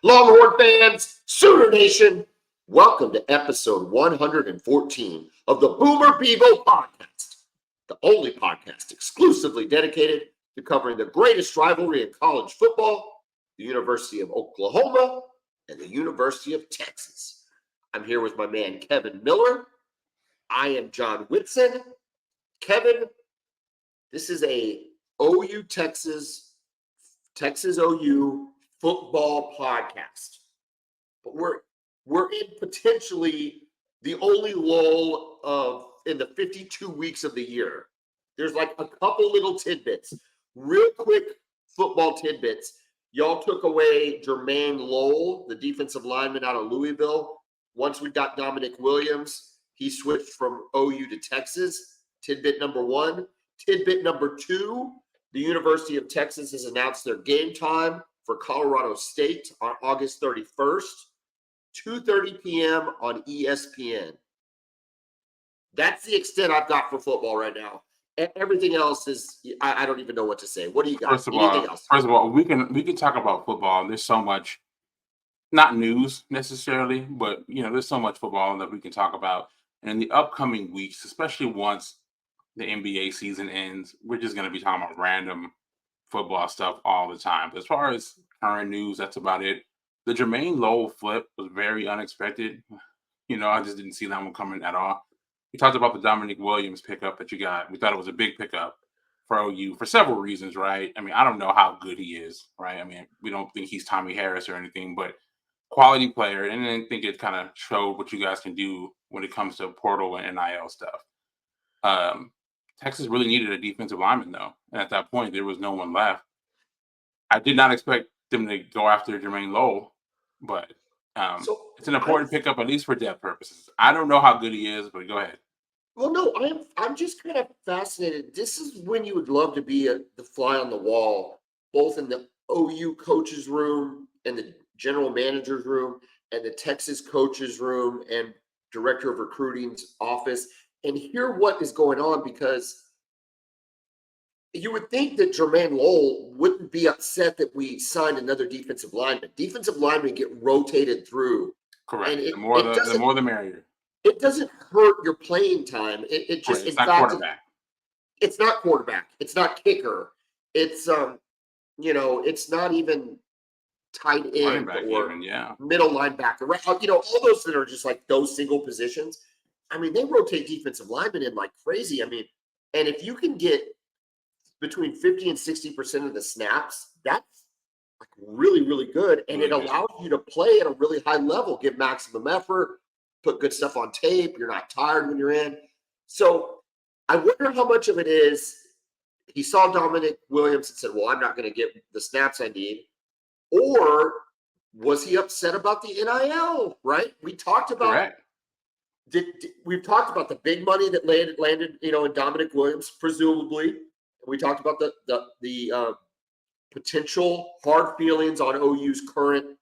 Longhorn fans, Sooner Nation, welcome to episode 114 of the Bevo Podcast, the only podcast exclusively dedicated to covering the greatest rivalry in college football, the University of Oklahoma and the University of Texas. I'm here with my man, Kevin Miller. I am John Whitson. Kevin, this is a OU Texas OU football podcast, but we're in potentially the only lull in the 52 weeks of the year. There's like a couple little tidbits, real quick football tidbits. Y'all took away Jermaine Lowell, the defensive lineman out of Louisville. Once we got Dominic Williams, he switched from OU to Texas. Tidbit number one. Tidbit number two, the University of Texas has announced their game time for Colorado State on August 31st, 2:30 p.m. on ESPN. That's the extent I've got for football right now. Everything else is, I don't even know what to say. What do you got? First of all, we can talk about football. There's so much, not news necessarily, but there's so much football that we can talk about. And in the upcoming weeks, especially once the NBA season ends, we're just going to be talking about random football stuff all the time. But as far as current news, that's about it. The Jermaine Lowell flip was very unexpected. I just didn't see that one coming at all. We talked about the Dominic Williams pickup that you got. We thought it was a big pickup for OU for several reasons, right? I mean, I don't know how good he is, right? I mean, we don't think he's Tommy Harris or anything, but quality player. And I think it kind of showed what you guys can do when it comes to portal and NIL stuff. Texas really needed a defensive lineman, though. And at that point, there was no one left. I did not expect them to go after Jermaine Lowell, but it's an important pickup, at least for depth purposes. I don't know how good he is, but go ahead. Well, no, I'm just kind of fascinated. This is when you would love to be the fly on the wall, both in the OU coaches room and the general manager's room and the Texas coaches room and director of recruiting's office, and hear what is going on, because you would think that Jermaine Lowell wouldn't be upset that we signed another defensive lineman. Defensive linemen get rotated through. Correct. The more the merrier. It doesn't hurt your playing time. It just, it's not quarterback. It's not quarterback. It's not kicker. It's it's not even tight end or middle linebacker. Right? All those that are just like those single positions. I mean, they rotate defensive linemen in like crazy. I mean, and if you can get between 50 and 60% of the snaps, that's like really, really good. And it allows you to play at a really high level, give maximum effort, put good stuff on tape. You're not tired when you're in. So I wonder how much of it is he saw Dominic Williams and said, well, I'm not going to get the snaps I need. Or was he upset about the NIL, right? We talked about we've talked about the big money that landed, in Dominic Williams, presumably. We talked about the potential hard feelings on OU's current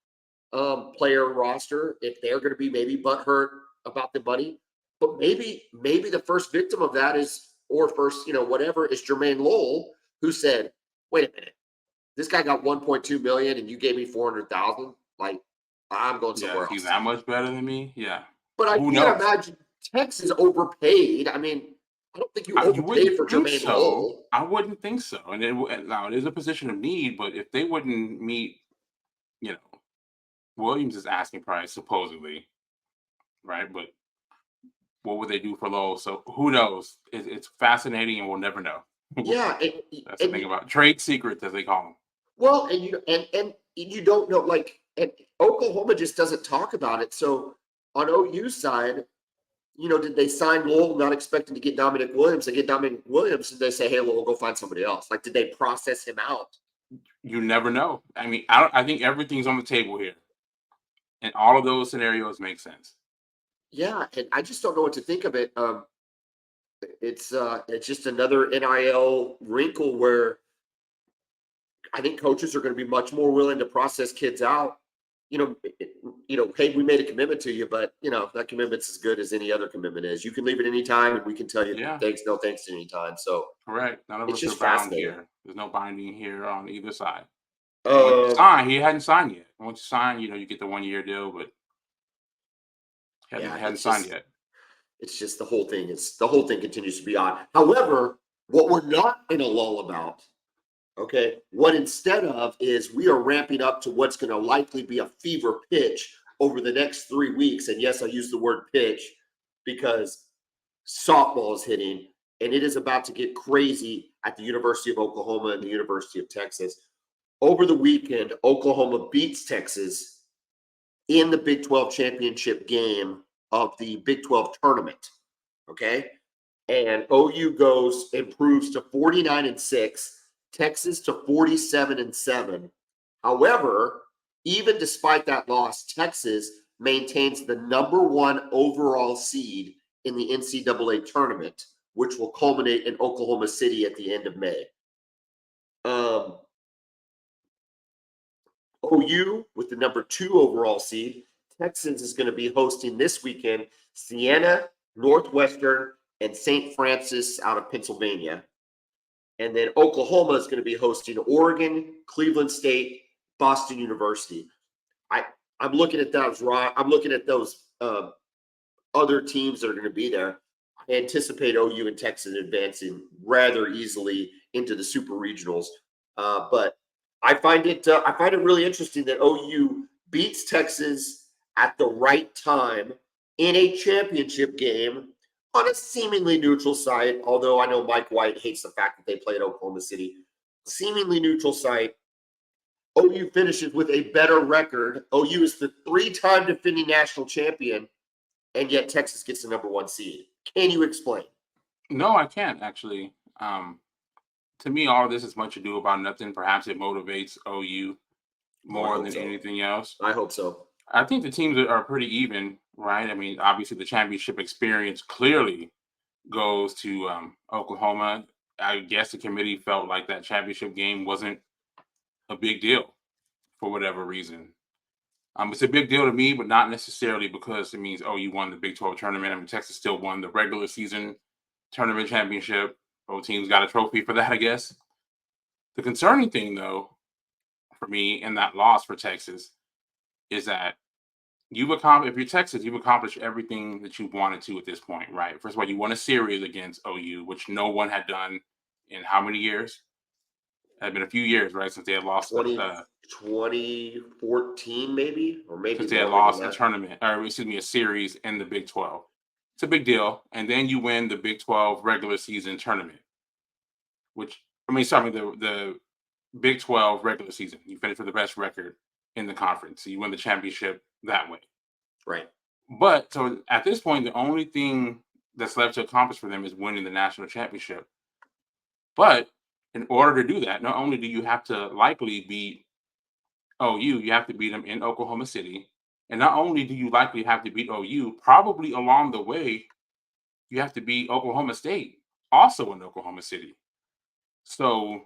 player roster, if they're going to be maybe butthurt about the money. But maybe the first victim of that is Jermaine Lowell, who said, wait a minute, this guy got $1.2 million and you gave me $400,000. Like, I'm going somewhere else. He's that much better than me? Yeah. But I can't imagine Texas overpaid. I mean, I don't think you overpaid for Jermaine Lowell. I wouldn't think so. And now it is a position of need, but if they wouldn't meet, Williams' asking price, supposedly, right? But what would they do for Lowell? So who knows? It's fascinating, and we'll never know. Yeah, that's the thing about trade secrets, as they call them. Well, and you don't know, like, and Oklahoma just doesn't talk about it. So on OU's side, did they sign Lowell not expecting to get Dominic Williams? They get Dominic Williams, and they say, hey, Lowell, go find somebody else. Like, did they process him out? You never know. I mean, I think everything's on the table here. And all of those scenarios make sense. Yeah, and I just don't know what to think of it. It's just another NIL wrinkle where I think coaches are going to be much more willing to process kids out. Hey, we made a commitment to you, but that commitment's as good as any other commitment is. You can leave at any time, and we can tell you thanks, no thanks at any time. So correct. None of us are bound here. There's no binding here on either side. He hadn't signed yet. Once you sign, you get the 1 year deal, but hadn't signed yet. It's just the whole thing. The whole thing continues to be odd. However, what we're not in a lull about, okay, what instead of is we are ramping up to what's going to likely be a fever pitch over the next 3 weeks. And yes, I use the word pitch because softball is hitting, and it is about to get crazy at the University of Oklahoma and the University of Texas. Over the weekend, Oklahoma beats Texas in the Big 12 championship game of the Big 12 tournament, okay? And OU improves to 49-6, Texas to 47-7. However, even despite that loss, Texas maintains the number 1 overall seed in the NCAA tournament, which will culminate in Oklahoma City at the end of May. OU with the number 2 overall seed. Texas is going to be hosting this weekend Siena, Northwestern, and St. Francis out of Pennsylvania. And then Oklahoma is going to be hosting Oregon, Cleveland State, Boston University. I'm looking at those. I'm looking at those other teams that are going to be there. I anticipate OU and Texas advancing rather easily into the super regionals. But I find it really interesting that OU beats Texas at the right time in a championship game on a seemingly neutral site, although I know Mike White hates the fact that they play at Oklahoma City. Seemingly neutral site. OU finishes with a better record. OU is the 3-time defending national champion, and yet Texas gets the number 1 seed. Can you explain? No, I can't actually. To me, all of this is much ado about nothing. Perhaps it motivates OU more than anything else. I hope so. I think the teams are pretty even, right? I mean, obviously the championship experience clearly goes to Oklahoma. I guess the committee felt like that championship game wasn't a big deal for whatever reason. It's a big deal to me, but not necessarily because it means OU won the Big 12 tournament. I mean, Texas still won the regular season tournament championship. Both teams got a trophy for that, I guess. The concerning thing, though, for me in that loss for Texas is that if you're Texas, you've accomplished everything that you wanted to at this point, right? First of all, you won a series against OU, which no one had done in how many years? It had been a few years, right, since they had lost 2014, maybe, or maybe since they had lost a tournament, or a series in the Big 12. It's a big deal, and then you win the Big 12 regular season tournament, the Big 12 regular season. You finish with the best record in the conference, so you win the championship that way. Right. But so at this point, the only thing that's left to accomplish for them is winning the national championship. But in order to do that, not only do you have to likely beat OU, you have to beat them in Oklahoma City. And not only do you likely have to beat OU, probably along the way, you have to beat Oklahoma State, also in Oklahoma City. So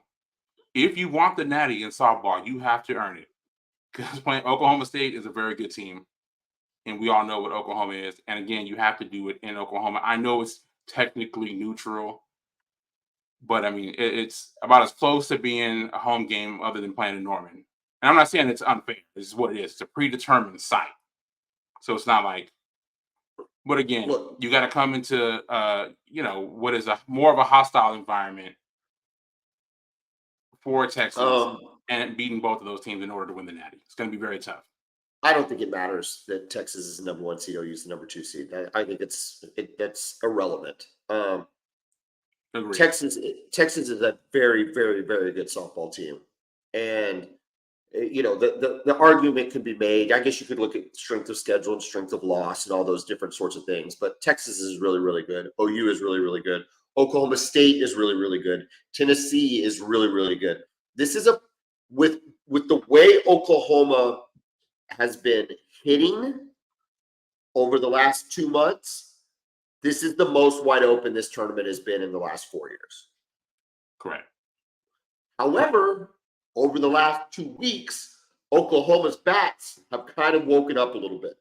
if you want the natty in softball, you have to earn it. Because Oklahoma State is a very good team. And we all know what Oklahoma is. And again, you have to do it in Oklahoma. I know it's technically neutral, but I mean, it's about as close to being a home game other than playing in Norman. And I'm not saying it's unfair. This is what it is. It's a predetermined site. So it's not like, but again, you got to come into, what is more of a hostile environment for Texas and beating both of those teams in order to win the natty. It's going to be very tough. I don't think it matters that Texas is the number 1 seed, OU is the number 2 seed. I think that's irrelevant. Texas is a very, very, very good softball team, and the argument could be made. I guess you could look at strength of schedule and strength of loss and all those different sorts of things. But Texas is really, really good. OU is really, really good. Oklahoma State is really, really good. Tennessee is really, really good. This is with the way Oklahoma has been hitting over the last 2 months. This is the most wide open this tournament has been in the last 4 years. Correct. However, over the last 2 weeks, Oklahoma's bats have kind of woken up a little bit.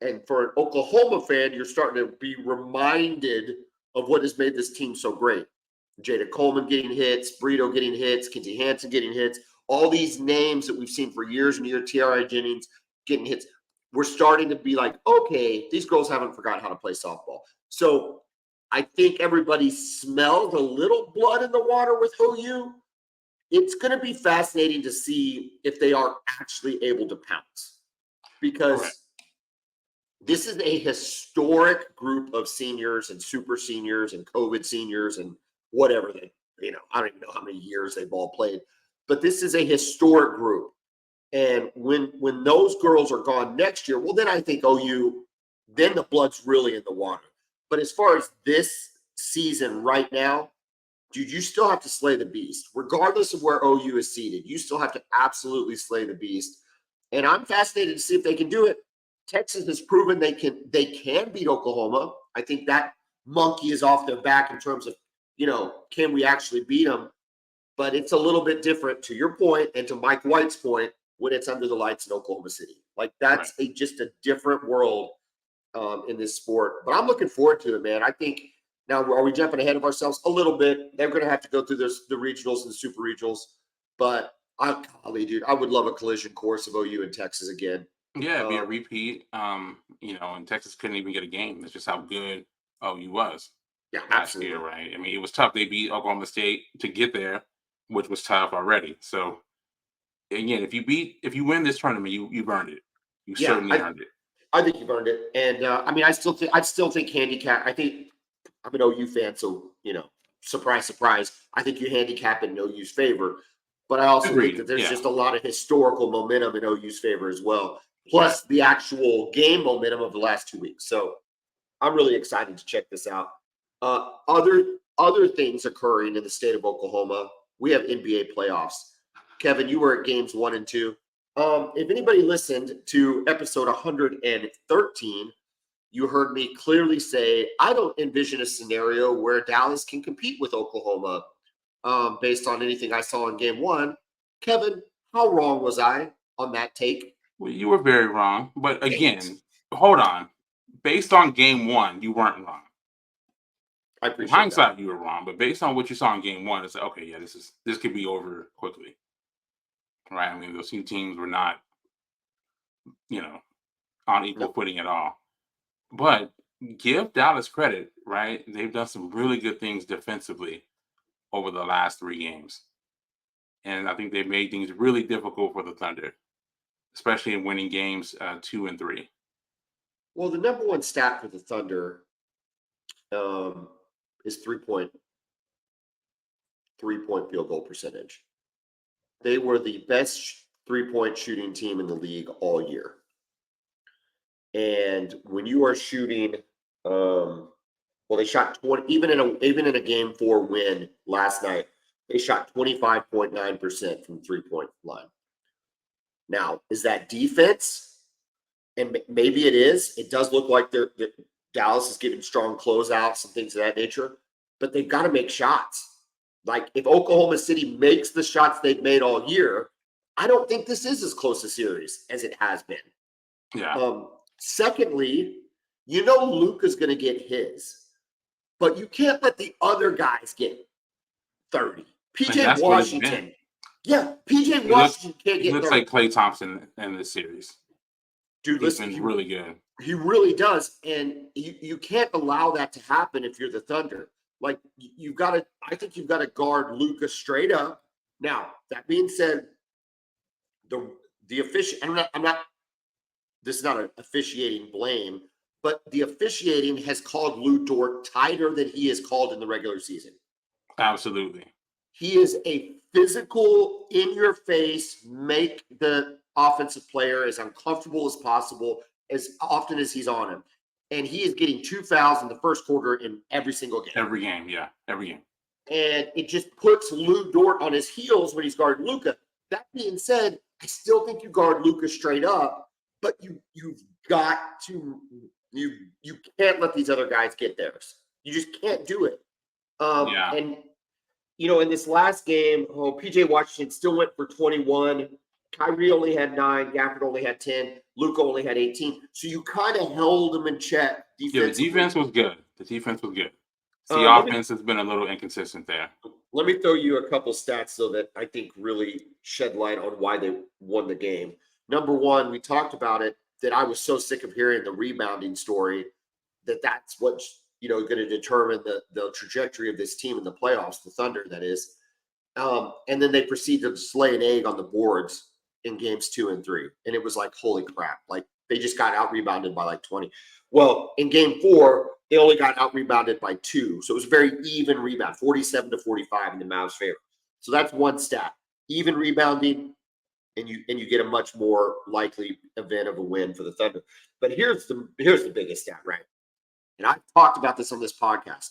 And for an Oklahoma fan, you're starting to be reminded of what has made this team so great. Jada Coleman getting hits, Brito getting hits, Kenty Hansen getting hits. all these names that we've seen for years and years, Tiara Jennings getting hits, we're starting to be like, okay, these girls haven't forgotten how to play softball. So I think everybody smells a little blood in the water with OU. It's going to be fascinating to see if they are actually able to pounce, because this is a historic group of seniors and super seniors and COVID seniors and whatever they, I don't even know how many years they've all played, but this is a historic group. And when those girls are gone next year, well, then I think OU, then the blood's really in the water. But as far as this season right now, dude, you still have to slay the beast. Regardless of where OU is seated, you still have to absolutely slay the beast. And I'm fascinated to see if they can do it. Texas has proven they can beat Oklahoma. I think that monkey is off their back in terms of, can we actually beat them? But it's a little bit different, to your point and to Mike White's point, when it's under the lights in Oklahoma City. Like, that's just a different world in this sport. But I'm looking forward to it, man. I think now, are we jumping ahead of ourselves a little bit? They're going to have to go through the regionals and the super regionals. But dude, I would love a collision course of OU and Texas again. Yeah, it'd be a repeat. And Texas couldn't even get a game. That's just how good OU was last year, right? I mean, it was tough. They beat Oklahoma State to get there, which was tough already. So again, if you win this tournament, you've earned it. You certainly earned it. I think you've earned it. And I still think handicap. I'm an OU fan, so surprise, surprise. I think you handicap it in OU's favor. But I also think that there's just a lot of historical momentum in OU's favor as well, plus the actual game momentum of the last 2 weeks. So I'm really excited to check this out. Other things occurring in the state of Oklahoma. We have NBA playoffs. Kevin, you were at games 1 and 2. If anybody listened to episode 113, you heard me clearly say I don't envision a scenario where Dallas can compete with Oklahoma based on anything I saw in game 1. Kevin, how wrong was I on that take? Well, you were very wrong. But again, hold on. Based on game 1, you weren't wrong. I appreciate in hindsight, you were wrong. But based on what you saw in game 1, it's like, okay, yeah, this could be over quickly. Right? I mean, those two teams were not, on equal footing at all. But give Dallas credit, right? They've done some really good things defensively over the last 3 games. And I think they've made things really difficult for the Thunder, especially in winning games 2 and 3. Well, the number one stat for the Thunder is three-point field goal percentage. They were the best three-point shooting team in the league all year. And when you are shooting, they shot 20, even in a game 4 win last night, they shot 25.9% from the 3-point line. Now, is that defense? And maybe it is. It does look like Dallas is getting strong closeouts and things of that nature, but they've got to make shots. Like, if Oklahoma City makes the shots they've made all year, I don't think this is as close a series as it has been. Yeah. Secondly, Luka's going to get his, but you can't let the other guys get 30. PJ Washington. Yeah, PJ Washington can't get 30. He looks like Klay Thompson in this series. Dude, listen, he's been really good. He really does. And you can't allow that to happen if you're the Thunder. Like, I think you've got to guard Luka straight up. Now, that being said, the official, this is not an officiating blame, but the officiating has called Lou Dort tighter than he is called in the regular season. Absolutely. He is a physical, in-your-face, make the offensive player as uncomfortable as possible as often as he's on him. And he is getting 2 fouls in the first quarter in every single game. Every game, yeah. Every game. And it just puts Lou Dort on his heels when he's guarding Luka. That being said, I still think you guard Luka straight up, but you've got to you can't let these other guys get theirs. You just can't do it. And in this last game, PJ Washington still went for 21. Kyrie only had 9. Gafford only had 10. Luka only had 18. So you kind of held them in check defensively. Yeah, the defense was good. The offense has been a little inconsistent there. Let me throw you a couple stats, though, that I think really shed light on why they won the game. Number one, we talked about it, that I was so sick of hearing the rebounding story, that's what's going to determine the trajectory of this team in the playoffs, the Thunder, that is. And then they proceeded to just lay an egg on the boards in games 2 and 3. And it was like, holy crap. Like, they just got out-rebounded by like 20. Well, in game 4, they only got out-rebounded by 2. So it was a very even rebound, 47-45 in the Mavs' favor. So that's one stat. Even rebounding, and you get a much more likely event of a win for the Thunder. But here's the biggest stat, right? And I've talked about this on this podcast.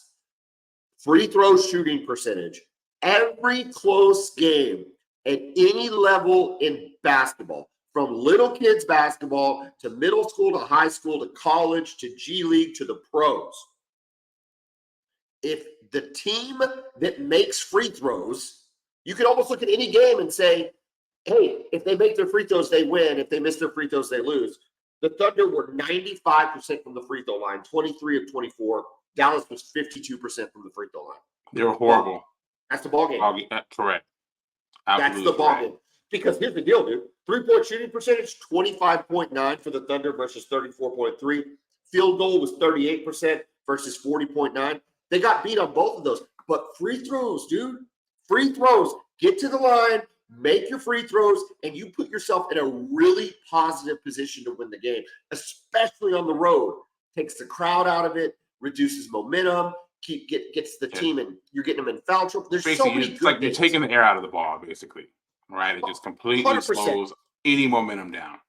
Free throw shooting percentage. Every close game at any level in basketball, from little kids basketball to middle school to high school to college to G League to the pros. If the team that makes free throws, you can almost look at any game and say, hey, if they make their free throws, they win. If they miss their free throws, they lose. The Thunder were 95% from the free throw line, 23 of 24. Dallas was 52% from the free throw line. They were horrible. That's the ballgame. Correct. That's the ballgame. Because here's the deal, dude. 3-point shooting percentage, 25.9 for the Thunder versus 34.3. Field goal was 38% versus 40.9. They got beat on both of those. But free throws, dude. Free throws. Get to the line, make your free throws, and you put yourself in a really positive position to win the game, especially on the road. Takes the crowd out of it, reduces momentum, gets the team, and you're getting them in foul trouble. There's basically, so many it's like you're taking the air out of the ball, basically. Right? It just completely 100%. slows any momentum down.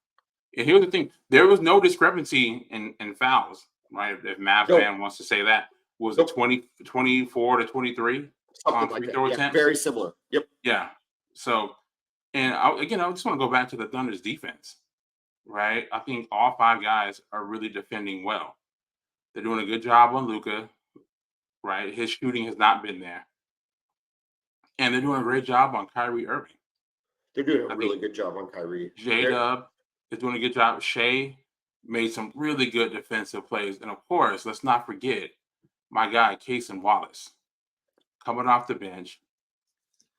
And here's the thing. There was no discrepancy in fouls, right? If Mavs fan wants to say that. Was it 24 to 23 on free throw attempts? Very similar. Yep. Yeah. So, and I just want to go back to the Thunder's defense, right? I think all 5 guys are really defending well. They're doing a good job on Luka, right? His shooting has not been there. And they're doing a great job on Kyrie Irving. They're doing a really good job on Kyrie. J-Dub is doing a good job. Shea made some really good defensive plays. And, of course, let's not forget my guy, Cason Wallace, coming off the bench,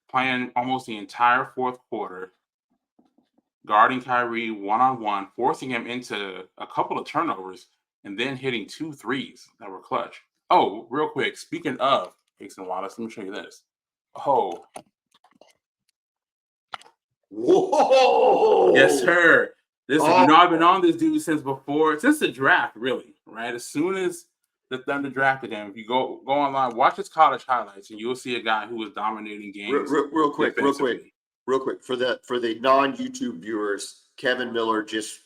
playing almost the entire fourth quarter, guarding Kyrie one-on-one, forcing him into a couple of turnovers, and then hitting 2 threes that were clutch. Oh, real quick, speaking of Cason Wallace, let me show you this. Oh. Whoa! Yes, sir. I've been on this dude since the draft, really, right? As soon as the Thunder drafted him, if you go online, watch his college highlights, and you'll see a guy who was dominating games. Real quick. For the non-YouTube viewers, Kevin Miller just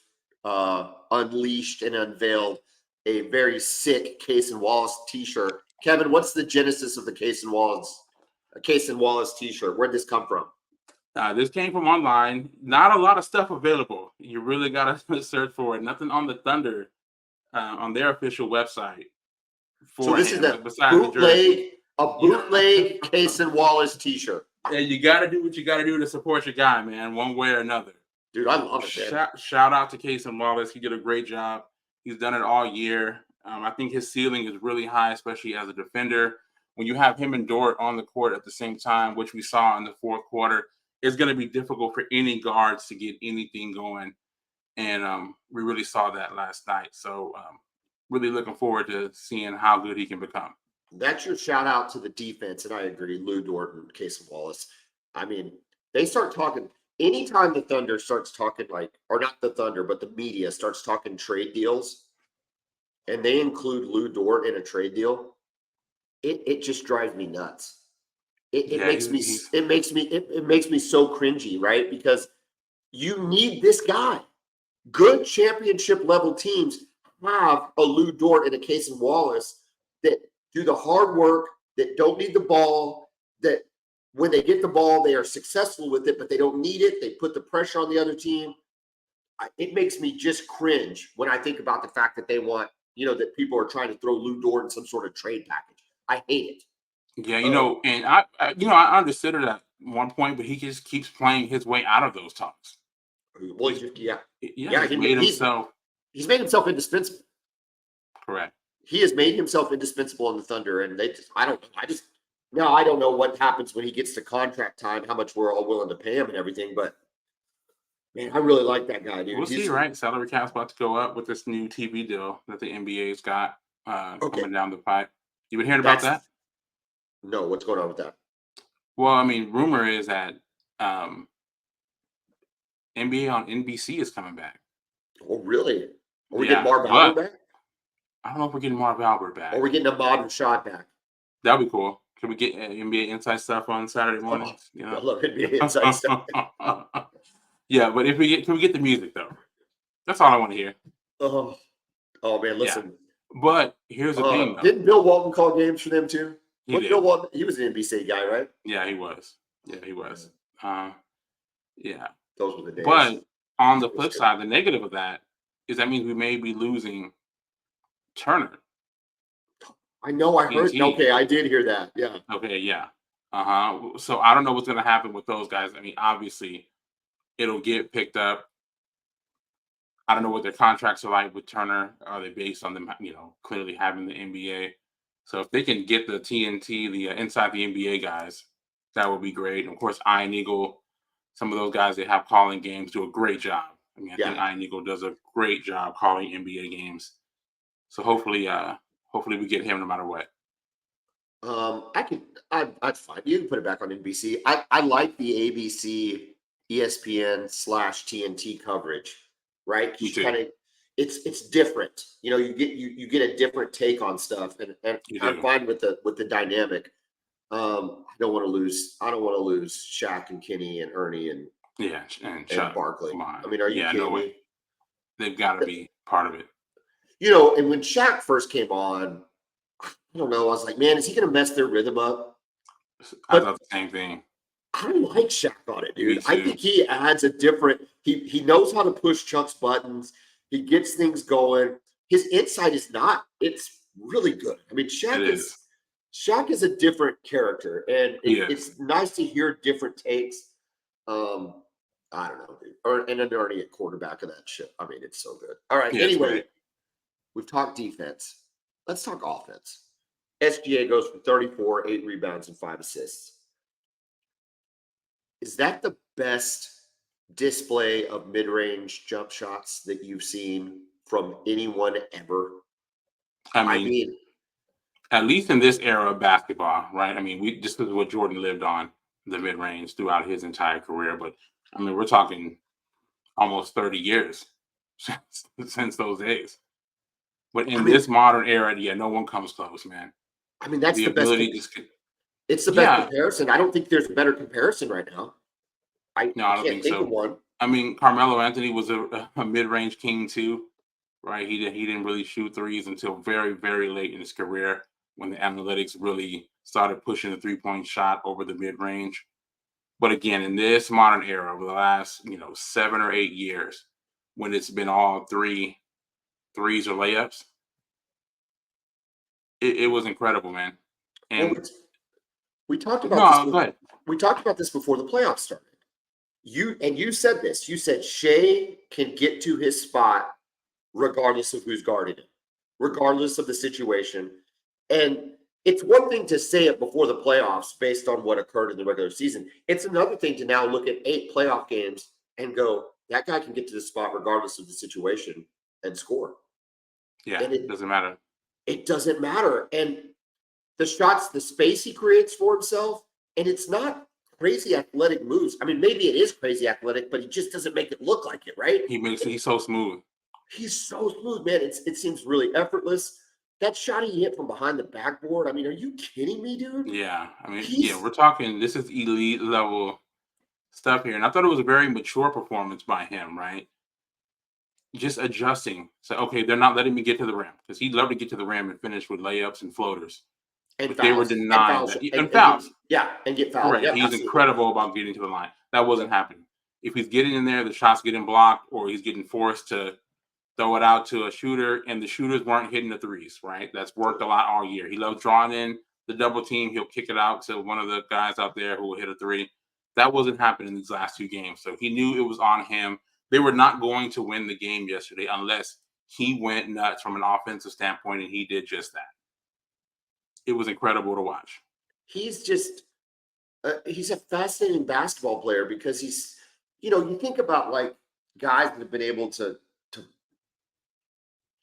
unleashed and unveiled a very sick Cason Wallace T-shirt. Kevin, what's the genesis of the Cason Wallace T-shirt? Where'd this come from? This came from online. Not a lot of stuff available. You really got to search for it. Nothing on the Thunder, on their official website. So this is a bootleg Cason Wallace T-shirt. Yeah, you got to do what you got to do to support your guy, man, one way or another. Dude, I love it, man. Shout out to Cason Wallace. He did a great job. He's done it all year. I think his ceiling is really high, especially as a defender. When you have him and Dort on the court at the same time, which we saw in the fourth quarter, it's going to be difficult for any guards to get anything going. And we really saw that last night. So really looking forward to seeing how good he can become. That's your shout out to the defense. And I agree, Lou Dort and Cason Wallace. I mean, they start talking anytime the Thunder starts talking or not the Thunder, but the media starts talking trade deals, and they include Lou Dort in a trade deal, it just drives me nuts. It makes me so cringy, right? Because you need this guy. Good championship level teams have a Lou Dort and a Cason Wallace that do the hard work, that don't need the ball, that when they get the ball, they are successful with it, but they don't need it. They put the pressure on the other team. It makes me just cringe when I think about the fact that they want, that people are trying to throw Lou Dort in some sort of trade package. I hate it. Yeah, and I understood it at one point, but he just keeps playing his way out of those talks. Well, he's made himself indispensable. correct. he has made himself indispensable in the Thunder, and I don't know what happens when he gets to contract time, how much we're all willing to pay him and everything, but man, I really like that guy, dude. We'll see, right? Salary cap's about to go up with this new TV deal that the NBA's got Okay, coming down the pipe. You been hearing about that's that? no, what's going on with that? Well, I mean, rumor is that um, NBA on NBC is coming back. Oh, really? Are we getting Yeah, Marv Albert but back? I don't know if we're getting Marv Albert Or are back. we getting a modern shot back? That'd be cool. Can we get NBA inside stuff on Saturday Oh, mornings? I love NBA inside stuff. Yeah, but can we get the music though? That's all I want to hear. Oh, oh man, Yeah, listen. but here's the thing though. Didn't Bill Walton call games for them too? He What did. Bill Walton? He was an NBC guy, right? Yeah, he was. Yeah. Those were the days. But on the flip side, the negative of that is that means we may be losing Turner. I know. I heard. TNT. Okay, I did hear that. Yeah. Okay, yeah. So I don't know what's gonna happen with those guys. I mean, obviously, it'll get picked up. I don't know what their contracts are like with Turner. Are they based on them, clearly having the NBA? So if they can get the TNT, the inside the NBA guys, that would be great. And of course, Iron Eagle, some of those guys they have calling games do a great job. I mean, I think Iron Eagle does a great job calling NBA games. So hopefully we get him no matter what. I'd fine. You can put it back on NBC. I like the ABC, ESPN / TNT coverage, right? Me too. Kinda, it's different. You get a different take on stuff, and I'm fine with the dynamic. I don't want to lose. I don't want to lose Shaq and Kenny and Ernie and and Barkley. Come on. I mean, are you kidding me? They've got to be part of it. And when Shaq first came on, I don't know. I was like, man, is he going to mess their rhythm up? I thought the same thing. I like Shaq on it, dude. I think he adds a different. He knows how to push Chuck's buttons. He gets things going. His insight is not. It's really good. I mean, Shaq is a different character, and it's nice to hear different takes. I don't know, dude. And then Ernie at quarterback of that shit. I mean, it's so good. All right. Anyway, we've talked defense. Let's talk offense. SGA goes for 34, 8 rebounds, and 5 assists. Is that the best display of mid-range jump shots that you've seen from anyone ever? I mean, at least in this era of basketball, right? I mean, this is what Jordan lived on, the mid-range throughout his entire career. But I mean, we're talking almost 30 years since those days. But in this modern era, no one comes close, man. I mean, that's the best. It's the best comparison. I don't think there's a better comparison right now. I don't think so. Of one. I mean, Carmelo Anthony was a mid-range king too, right? He didn't really shoot threes until very, very late in his career when the analytics really started pushing the three-point shot over the mid-range. But again, in this modern era, over the last 7 or 8 years, when it's been all threes or layups, it was incredible, man. And we talked about this. Go ahead. We talked about this before the playoffs started. You said this. You said Shea can get to his spot regardless of who's guarding him, regardless of the situation. And it's one thing to say it before the playoffs based on what occurred in the regular season. It's another thing to now look at 8 playoff games and go, that guy can get to the spot regardless of the situation and score. Yeah, and it doesn't matter. It doesn't matter. And the shots, the space he creates for himself, and it's not crazy athletic moves. I mean, maybe it is crazy athletic, but he just doesn't make it look like it, right? He's so smooth. He's so smooth, man. It seems really effortless. That shot he hit from behind the backboard. I mean, are you kidding me, dude? Yeah. I mean, we're talking, this is elite level stuff here. And I thought it was a very mature performance by him, right? Just adjusting. So, okay, they're not letting me get to the rim because he'd love to get to the rim and finish with layups and floaters. And they were denied that. And fouls. And get fouled. Right. He's incredible about getting to the line. That wasn't happening. If he's getting in there, the shot's getting blocked, or he's getting forced to throw it out to a shooter, and the shooters weren't hitting the threes, right? That's worked a lot all year. He loves drawing in the double team. He'll kick it out to one of the guys out there who will hit a three. That wasn't happening in these last 2 games. So he knew it was on him. They were not going to win the game yesterday unless he went nuts from an offensive standpoint, and he did just that. It was incredible to watch. He's just he's a fascinating basketball player because he's, you think about like guys that have been able to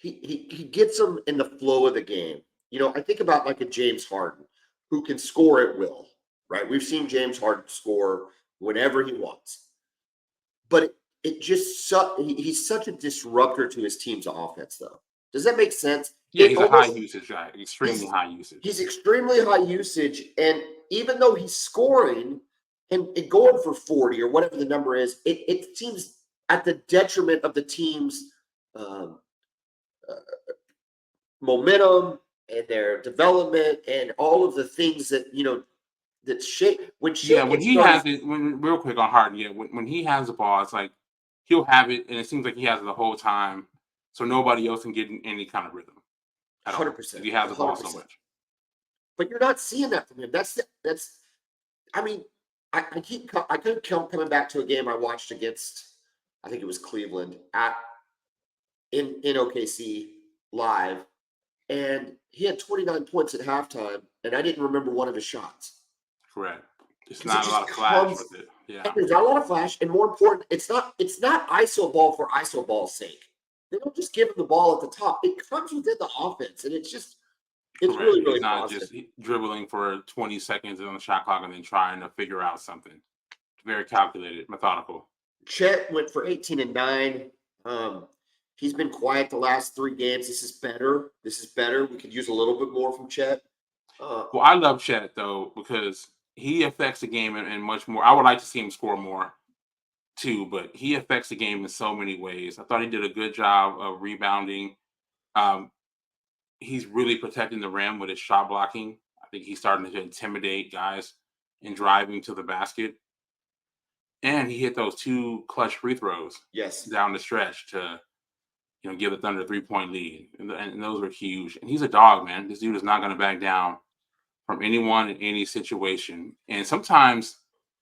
he gets them in the flow of the game. I think about like a James Harden who can score at will, right? We've seen James Harden score whenever he wants, but it just he's such a disruptor to his team's offense, though. Does that make sense? Yeah, It he's a high almost usage guy, extremely high usage. he's extremely high usage, and even though he's scoring and going for 40 or whatever the number is, it seems at the detriment of the team's um, uh, momentum and their development and all of the things that that shit when Yeah, shit when gets he started. has it, real quick on Harden, yeah, when he has the ball, it's like he'll have it, and it seems like he has it the whole time, so nobody else can get in any kind of rhythm at all. 100%, He has the ball so 100%. much. But you're not seeing that from him. That's. I mean, I keep coming back to a game I watched against. I think it was Cleveland in OKC live, and he had 29 points at halftime, and I didn't remember one of his shots Correct. It's because it not a lot just of flash comes. with it. Yeah, And there's not a lot of flash, and more important, it's not ISO ball for ISO ball's sake. They don't just give him the ball at the top; it comes within the offense, and it's correct. really He's really not positive. just dribbling for 20 seconds on the shot clock and then trying to figure out something. Very calculated, methodical. Chet went for 18 and 9. He's been quiet the last 3 games. This is better. This is better. We could use a little bit more from Chet. Well, I love Chet though because he affects the game in much more. I would like to see him score more too, but he affects the game in so many ways. I thought he did a good job of rebounding. Um, he's really protecting the rim with his shot blocking. I think he's starting to intimidate guys and driving to the basket. And he hit those 2 clutch free throws Yes. down the stretch to give the Thunder a 3-point lead, and those were huge. And he's a dog, man. This dude is not going to back down from anyone in any situation. And sometimes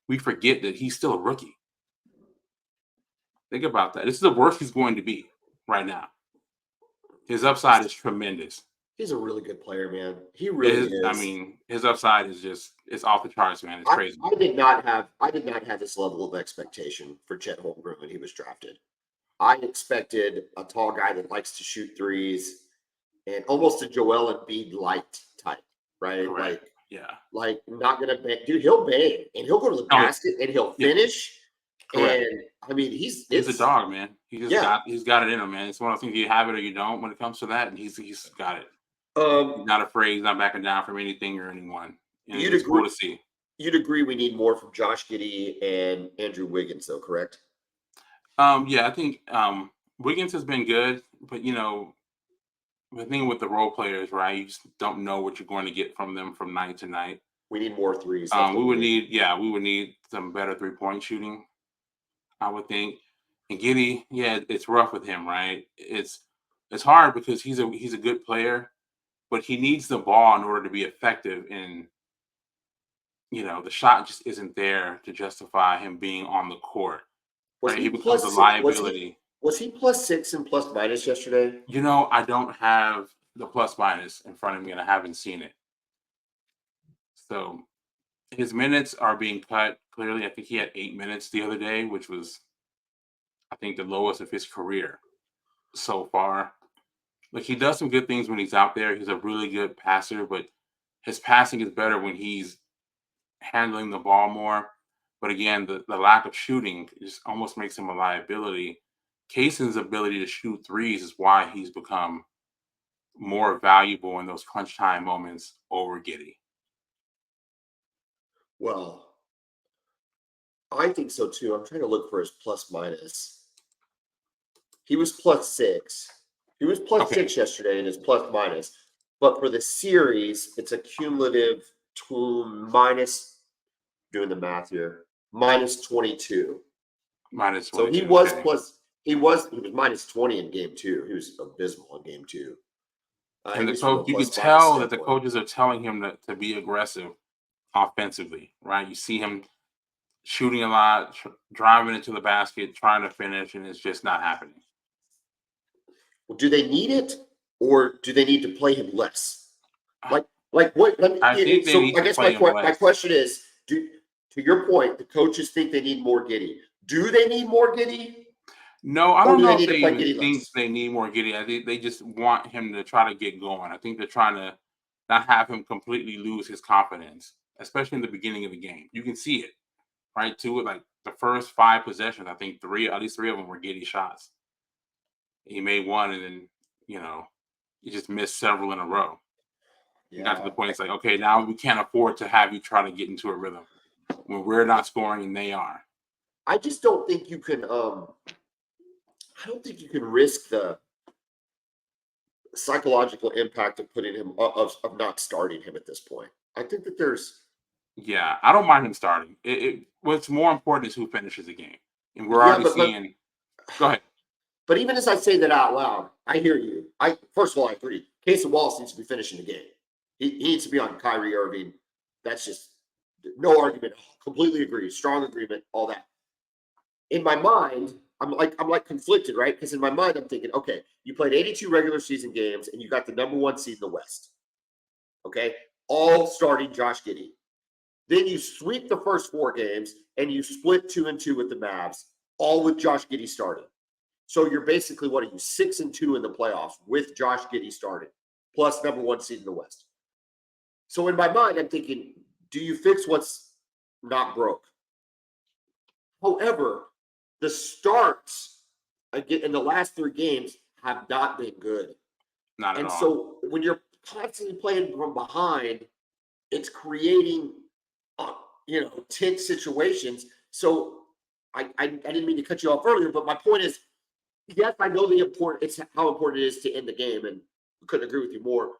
we forget that he's still a rookie. Think about that. This is the worst he's going to be right now. His upside is tremendous. He's a really good player, man. He really I is. mean, his upside is it's off the charts, man. It's crazy. I did not have this level of expectation for Chet Holmgren when he was drafted. I expected a tall guy that likes to shoot threes and almost a Joel Embiid light type, right? Correct. Yeah. Like not gonna bang, dude. He'll bang and he'll go to the basket and he'll finish. Correct. And I mean, he's a dog, man. He's got it in him, man. It's one of the things, you have it or you don't when it comes to that, and he's got it. He's not afraid. He's not backing down from anything or anyone. And it's cool to see. You'd agree we need more from Josh Giddey and Andrew Wiggins, though, correct? Yeah, I think Wiggins has been good, but the thing with the role players, right? You just don't know what you're going to get from them from night to night. We need more threes. We would need some better 3-point shooting, I would think. And Giddey, yeah, it's rough with him, right? It's hard because he's a good player, but he needs the ball in order to be effective. And the shot just isn't there to justify him being on the court. Right? He becomes a liability. Was he +6 and plus minus yesterday? I don't have the plus minus in front of me, and I haven't seen it. So his minutes are being cut. Clearly, I think he had 8 minutes the other day, which was, I think, the lowest of his career so far. Like, he does some good things when he's out there. He's a really good passer, but his passing is better when he's handling the ball more. But again, the lack of shooting just almost makes him a liability. Kaysen's ability to shoot threes is why he's become more valuable in those crunch time moments over Giddey. Well, I think so too. I'm trying to look for his plus minus. He was +6. He was +6 yesterday in his plus minus. But for the series, it's a cumulative minus, doing the math here, -22. -22. So he was -20 in game 2. He was abysmal in game 2. And the coach, you can tell that the coaches are telling him to be aggressive offensively, right? You see him shooting a lot, driving into the basket, trying to finish, and it's just not happening. Do they need it, or do they need to play him less? I What? I think they So need I to guess play him my less. question is, to your point, the coaches think they need more Giddy. Do they need more Giddy, No, I or don't do know they if need to they play even Giddy think less? they need more Giddy. I think they just want him to try to get going. I think they're trying to not have him completely lose his confidence, especially in the beginning of the game. You can see it right to it. Like the first 5 possessions, I think at least three of them were Giddy shots. He made one, and then you know he just missed several in a row. And got to the Yeah, point. It's like, okay, now we can't afford to have you try to get into a rhythm when we're not scoring and they are. I just don't think you can. I don't think you can risk the psychological impact of putting him of not starting him at this point. I think that there's Yeah, I don't mind him starting. What's more important is who finishes the game, and we're yeah, already seeing. Go ahead. but even as I say that out loud, I hear you. I first of all, I agree. Casey Wallace needs to be finishing the game. He needs to be on Kyrie Irving. That's just no argument. Completely agree. Strong agreement. All that. In my mind, I'm like conflicted, right? Because in my mind, I'm thinking, okay, you played 82 regular season games and you got the number one seed in the West. Okay, all starting Josh Giddey. Then you sweep the first 4 games and you split 2-2 with the Mavs, all with Josh Giddey starting. So you're basically, what are you, 6-2 in the playoffs with Josh Giddey starting, plus number one seed in the West. So in my mind, I'm thinking, do you fix what's not broke? However, the starts again in the last 3 games have not been good. Not at And all. so when you're constantly playing from behind, it's creating, uh, tense situations. So I didn't mean to cut you off earlier, but my point is, yes, I know it's how important it is to end the game, and I couldn't agree with you more.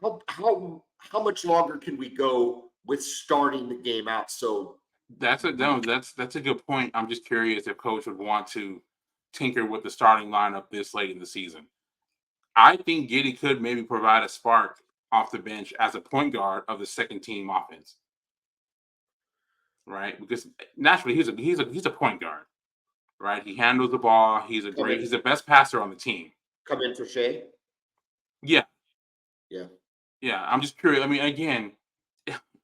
How much longer can we go with starting the game out? So That's a no, that's a good point. I'm just curious if coach would want to tinker with the starting lineup this late in the season. I think Giddy could maybe provide a spark off the bench as a point guard of the second team offense, right? Because naturally he's a point guard, right? He handles the ball. come in, He's the best passer on the team. come in for Shea. Yeah, Yeah, yeah. I'm just curious. I mean, again,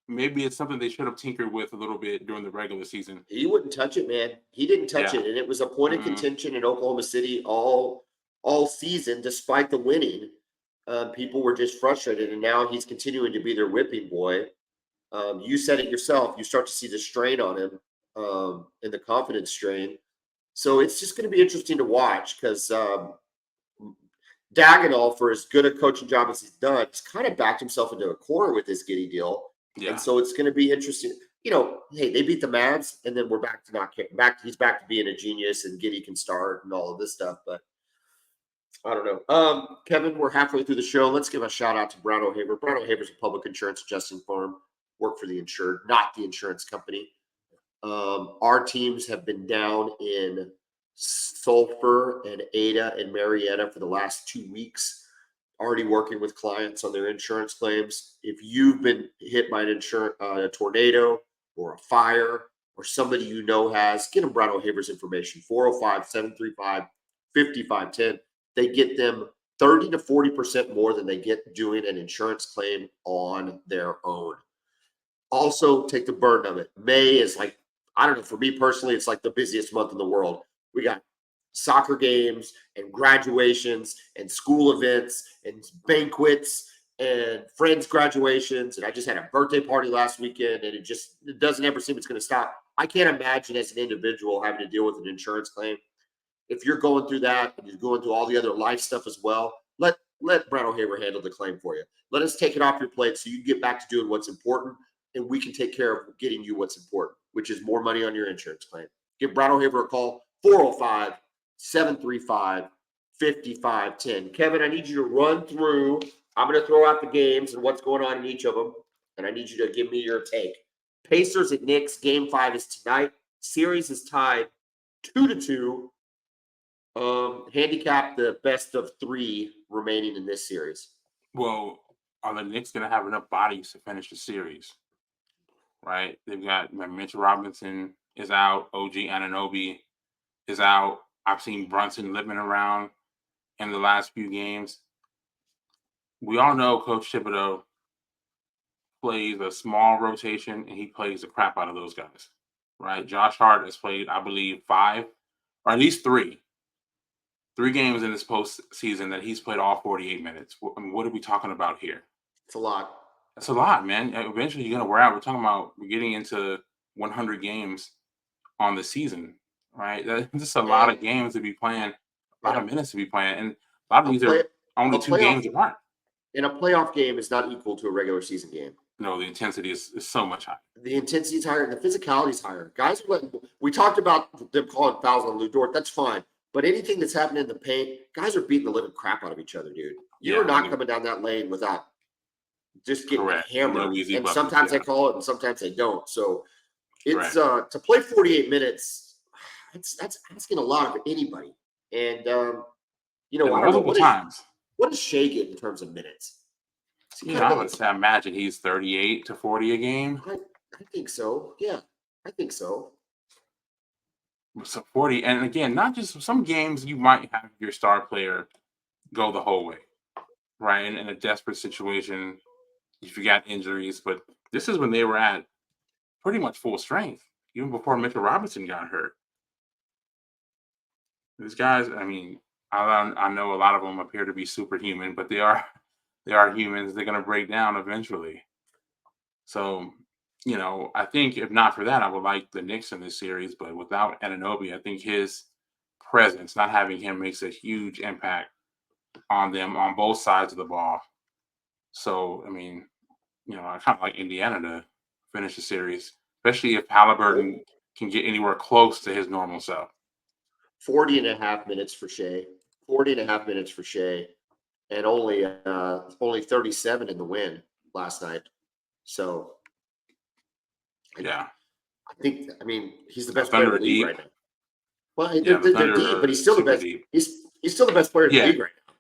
maybe it's something they should have tinkered with a little bit during the regular season. he wouldn't touch it, man. He didn't touch Yeah. it, and it was a point of Mm-mm. contention in Oklahoma City all season, despite the winning. People were just frustrated, and now he's continuing to be their whipping boy. You said it yourself. You start to see the strain on him, and the confidence strain. So it's just going to be interesting to watch because Dagenall, for as good a coaching job as he's done, he's kind of backed himself into a corner with this Giddy deal. And Yeah. so it's going to be interesting. Hey, they beat the Mavs, and then we're back to not caring. He's back to being a genius, and Giddy can start and all of this stuff. But I don't know. Kevin, we're halfway through the show. Let's give a shout out to Brown O'Haver. Brown O'Haver's a public insurance adjusting firm, work for the insured, not the insurance company. Our teams have been down in Sulphur and Ada and Marietta for the last 2 weeks, already working with clients on their insurance claims. If you've been hit by a tornado or a fire, or somebody has, get them Brown O'Haver's information, 405-735-5510. They get them 30 to 40% more than they get doing an insurance claim on their own. Also, take the burden of it. May is like, I don't know, for me personally, it's like the busiest month in the world. We got soccer games and graduations and school events and banquets and friends' graduations. And I just had a birthday party last weekend, and it doesn't ever seem it's going to stop. I can't imagine as an individual having to deal with an insurance claim. If you're going through that and you're going through all the other life stuff as well, let Brad O'Haver handle the claim for you. Let us take it off your plate so you can get back to doing what's important, and we can take care of getting you what's important, which is more money on your insurance claim. Give Brad O'Haver a call, 405-735-5510. Kevin, I need you to run through. I'm going to throw out the games and what's going on in each of them, and I need you to give me your take. Pacers at Knicks, game 5 is tonight. Series is tied 2-2. Handicap the best of 3 remaining in this series. Well, are the Knicks going to have enough bodies to finish the series? Right? They've got Mitchell Robinson is out. OG Anunoby is out. I've seen Brunson living around. in the last few games. We all know Coach Thibodeau plays a small rotation, and he plays the crap out of those guys, right? Josh Hart has played, I believe, 5 or at least 3 games in this postseason that he's played all 48 minutes. I mean, what are we talking about here? It's a lot. That's a lot, man. Eventually, you're going to wear out. We're getting into 100 games on the season, right? That's just a lot of games to be playing, a lot of minutes to be playing. And a lot of these are only 2 games apart. And a playoff game is not equal to a regular season game. No, the intensity is so much higher. The intensity is higher and the physicality is higher. Guys, we talked about them calling fouls on Lou Dort. That's fine. But anything that's happening in the paint, guys are beating the living crap out of each other, dude. You're not coming down that lane without just getting hammered. No, and sometimes they call it and sometimes they don't. So it's to play 48 minutes, that's asking a lot of anybody. And multiple times. What does Shea get in terms of minutes? I would imagine he's 38 to 40 a game. I think so. Yeah, I think so. So 40, and again, not just some games you might have your star player go the whole way, right? In a desperate situation, if you got injuries, but this is when they were at pretty much full strength, even before Mitchell Robinson got hurt. These guys, I mean, I know a lot of them appear to be superhuman, but they are humans. They're going to break down eventually. So, I think if not for that, I would like the Knicks in this series. But without Anunoby, I think his presence, not having him, makes a huge impact on them on both sides of the ball. So, I mean, I kind of like Indiana to finish the series, especially if Halliburton can get anywhere close to his normal self. 40 and a half minutes for Shea. 40 and a half minutes for Shea. And only 37 in the win last night. So, yeah. I mean, he's the best player in the league right now. Well, they're deep, but he's still the best. He's still the best player in the league right now.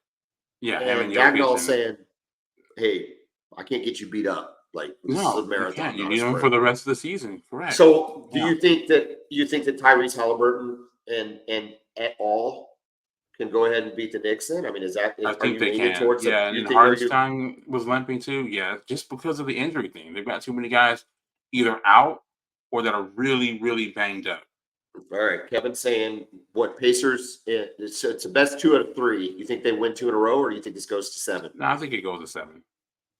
Yeah. And Dagnall's saying, hey, I can't get you beat up. Like, this is a marathon. You need him for the rest of the season. Correct. So, do you think that Tyrese Halliburton and et al. Can go ahead and beat the Knicks then? I mean, I think they can. And Hartenstein was limping too. Yeah, just because of the injury thing. They've got too many guys either out or that are really, really banged up. All right. Kevin's saying, what, Pacers, it's the best 2 out of 3. You think they win 2 in a row, or do you think this goes to 7? No, I think it goes to 7.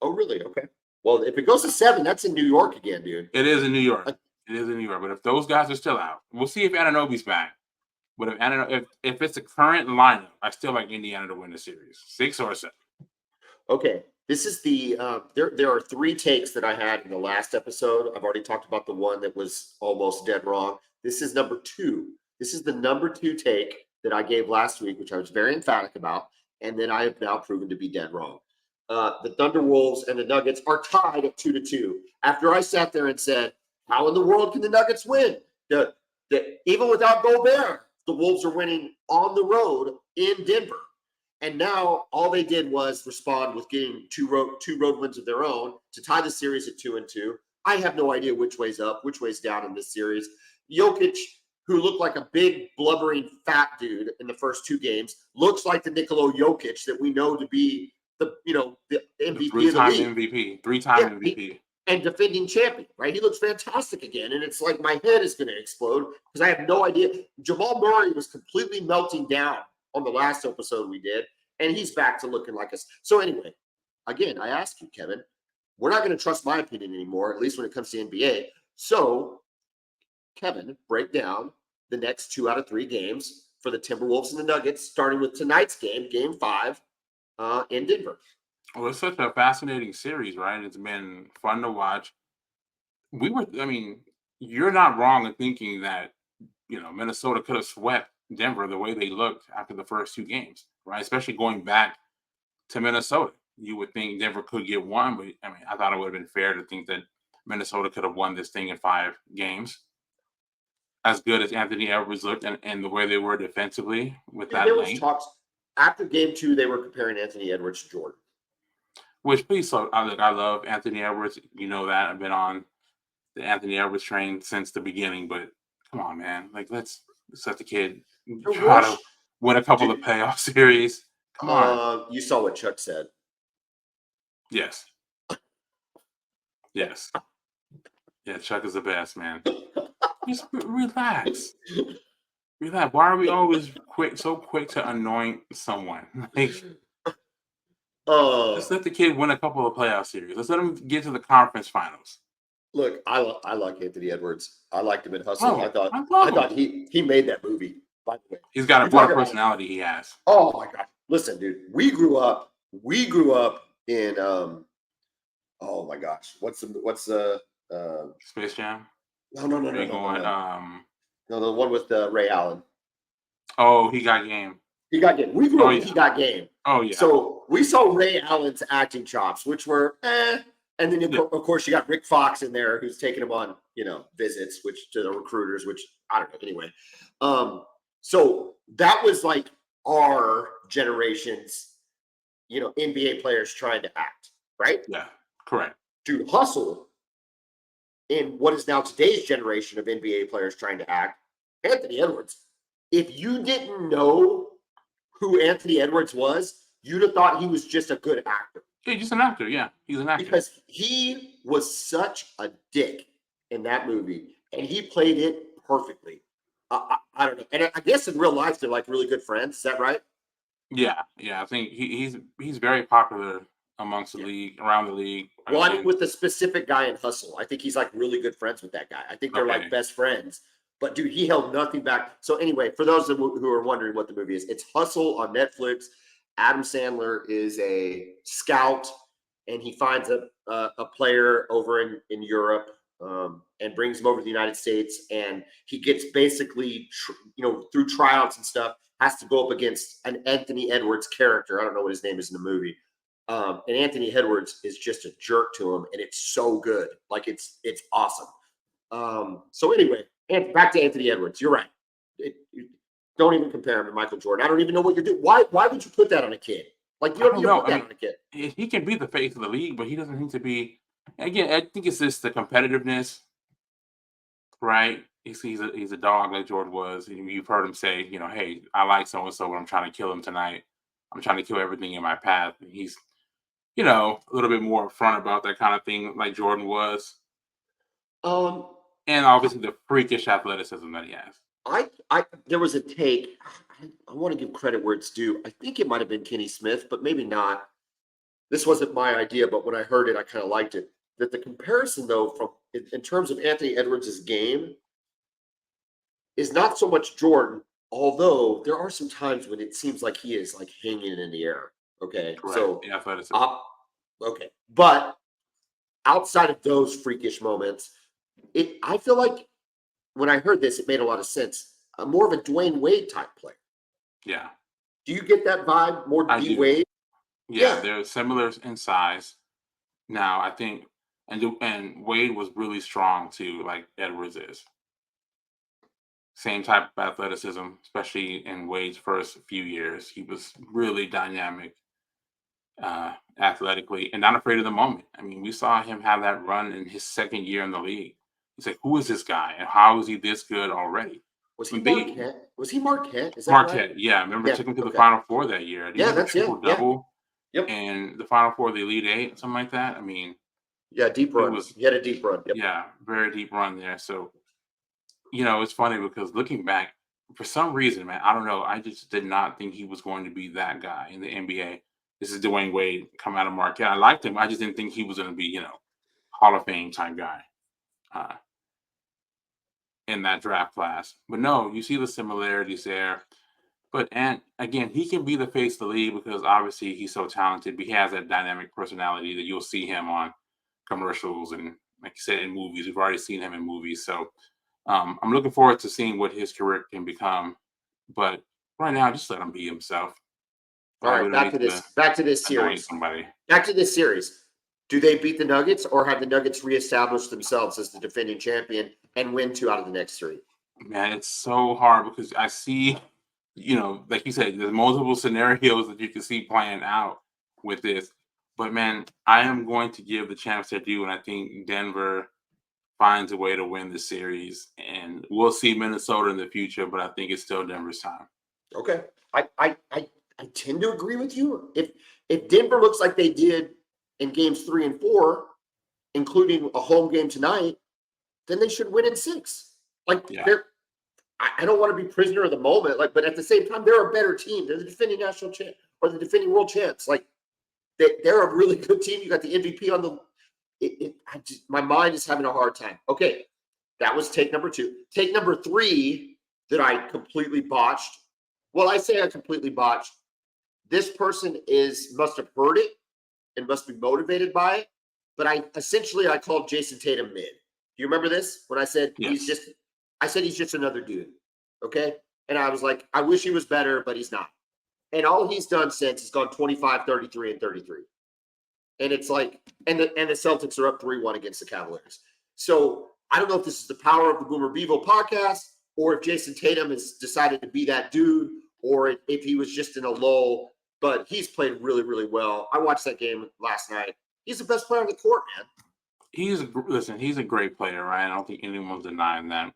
Oh, really? Okay. Well, if it goes to 7, that's in New York again, dude. It is in New York. But if those guys are still out, we'll see if Anunoby's back. But if it's a current lineup, I still like Indiana to win the series, 6 or 7. Okay, this is the there are 3 takes that I had in the last episode. I've already talked about the one that was almost dead wrong. This is number 2. This is the number 2 take that I gave last week, which I was very emphatic about, and then I have now proven to be dead wrong. The Thunderwolves and the Nuggets are tied at 2-2. After I sat there and said, "How in the world can the Nuggets win?" Even without Gobert, the Wolves are winning on the road in Denver. And now all they did was respond with getting two road wins of their own to tie the series at 2-2. I have no idea which way's up, which way's down in this series. Jokic, who looked like a big, blubbering, fat dude in the first 2 games, looks like the Nikola Jokic that we know to be the MVP of the league. Three-time MVP. And defending champion, right? He looks fantastic again. And it's like my head is going to explode because I have no idea. Jamal Murray was completely melting down on the last episode we did, and he's back to looking like us. So anyway, again, I ask you, Kevin, we're not going to trust my opinion anymore, at least when it comes to NBA. So, Kevin, break down the next 2 out of 3 games for the Timberwolves and the Nuggets, starting with tonight's game, Game 5 in Denver. Well, it's such a fascinating series, right? It's been fun to watch. You're not wrong in thinking that, Minnesota could have swept Denver the way they looked after the first 2 games, right? Especially going back to Minnesota. You would think Denver could get 1, but I thought it would have been fair to think that Minnesota could have won this thing in 5 games. As good as Anthony Edwards looked and the way they were defensively with that lane. After Game 2, they were comparing Anthony Edwards to Jordan. Which, please, I love Anthony Edwards. You know that. I've been on the Anthony Edwards train since the beginning. But come on, man. Like, let's let the kid try to win a couple of playoff series. Come on. You saw what Chuck said. Yes. Yes. Yeah, Chuck is the best, man. Just relax. Relax. Why are we always so quick to anoint someone? Like, let's let the kid win a couple of playoff series. Let's let him get to the conference finals. Look, I like Anthony Edwards. I liked him in Hustle. Oh, I love thought him. he made that movie. By the way, He's got you what talk a about. personality he has. Oh my God! Listen, dude, we grew up in oh my gosh, what's the Space Jam. no no no Are no you no going? no the one with Ray Allen. Oh, He Got Game. He Got Game. We grew Oh up with yeah. He Got Game. Oh yeah. So we saw Ray Allen's acting chops, which were and then Yeah. of course you got Rick Fox in there who's taking him on visits, which to the recruiters, which I don't know anyway. So that was like our generation's NBA players trying to act, right? Yeah. Correct. Dude, Hustle in what is now today's generation of NBA players trying to act, Anthony Edwards. If you didn't know who Anthony Edwards was, you'd have thought he was just a good actor. He's just an actor. Yeah, he's an actor. Because he was such a dick in that movie, and he played it perfectly. I don't know. And I guess in real life, they're like really good friends. Is that right? Yeah. I think he's very popular amongst the league, around the league. Well, I mean, with the specific guy in Hustle, I think he's like really good friends with that guy. I think they're like best friends. But dude, he held nothing back. So anyway, for those who are wondering what the movie is, it's Hustle on Netflix. Adam Sandler is a scout, and he finds a player over in Europe and brings him over to the United States. And he gets basically, through tryouts and stuff, has to go up against an Anthony Edwards character. I don't know what his name is in the movie. And Anthony Edwards is just a jerk to him, and it's so good. Like it's awesome. So anyway, and back to Anthony Edwards. You're right. Don't even compare him to Michael Jordan. I don't even know what you're doing. Why would you put that on a kid? Like you don't put that on a kid. He can be the face of the league, but he doesn't need to be. Again, I think it's just the competitiveness, right? He's a dog like Jordan was. And you've heard him say, hey, I like so and so, but I'm trying to kill him tonight. I'm trying to kill everything in my path. And he's a little bit more upfront about that kind of thing, like Jordan was. And obviously the freakish athleticism that he has. There was a take. I want to give credit where it's due. I think it might have been Kenny Smith, but maybe not. This wasn't my idea, but when I heard it, I kind of liked it. That the comparison, though, from in terms of Anthony Edwards' game, is not so much Jordan, although there are some times when it seems like he is like hanging in the air. Okay, Correct. so athleticism. Okay, but outside of those freakish moments, I feel like when I heard this, it made a lot of sense. More of a Dwayne Wade type player. Yeah. Do you get that vibe? More D Wade? Yeah, they're similar in size. Now, I think, and Wade was really strong too, like Edwards is. Same type of athleticism, especially in Wade's first few years. He was really dynamic, athletically, and not afraid of the moment. I mean, we saw him have that run in his second year in the league. He's like, who is this guy, and how is he this good already? Was he Marquette? Was he Marquette? Is that Marquette, right? Yeah. Remember, took him to the Final Four that year. That's it. Double. Yep. And the Final Four, the Elite Eight, something like that. I mean, deep run. He had a deep run. Yep. Yeah, very deep run there. So, it's funny because looking back, for some reason, man, I don't know. I just did not think he was going to be that guy in the NBA. This is Dwayne Wade coming out of Marquette. I liked him. I just didn't think he was going to be, Hall of Fame type guy in that draft class. But no, you see the similarities there. But, and again, he can be the face of the league because obviously he's so talented. But he has that dynamic personality that you'll see him on commercials and, like you said, in movies. We've already seen him in movies. So I'm looking forward to seeing what his career can become. But right now, just let him be himself. All right, back to this series. Back to this series. Do they beat the Nuggets, or have the Nuggets reestablished themselves as the defending champion and win 2 out of the next 3? Man, it's so hard because I see, like you said, there's multiple scenarios that you can see playing out with this. But man, I am going to give the champs their due, and I think Denver finds a way to win the series. And we'll see Minnesota in the future, but I think it's still Denver's time. Okay. tend to agree with you. If Denver looks like they did in games 3 and 4, including a home game tonight, then they should win in 6. Like I don't want to be prisoner of the moment, but at the same time, they're a better team. They're the defending national champ or the defending world champs. Like they're a really good team. You got the MVP on the. My mind is having a hard time. Okay, that was take number 2. Take number 3 that I completely botched. Well, I say I completely botched. This person must have heard it and must be motivated by it. But I called Jason Tatum mid. Do you remember this? When I said he's just another dude. Okay. And I was like, I wish he was better, but he's not. And all he's done since is gone 25, 33, and 33. And it's like, and the Celtics are up 3-1 against the Cavaliers. So I don't know if this is the power of the Boomer Bevo podcast, or if Jason Tatum has decided to be that dude, or if he was just in a lull, but he's played really, really well. I watched that game last night. He's the best player on the court, man. He's a great player, right? I don't think anyone's denying that.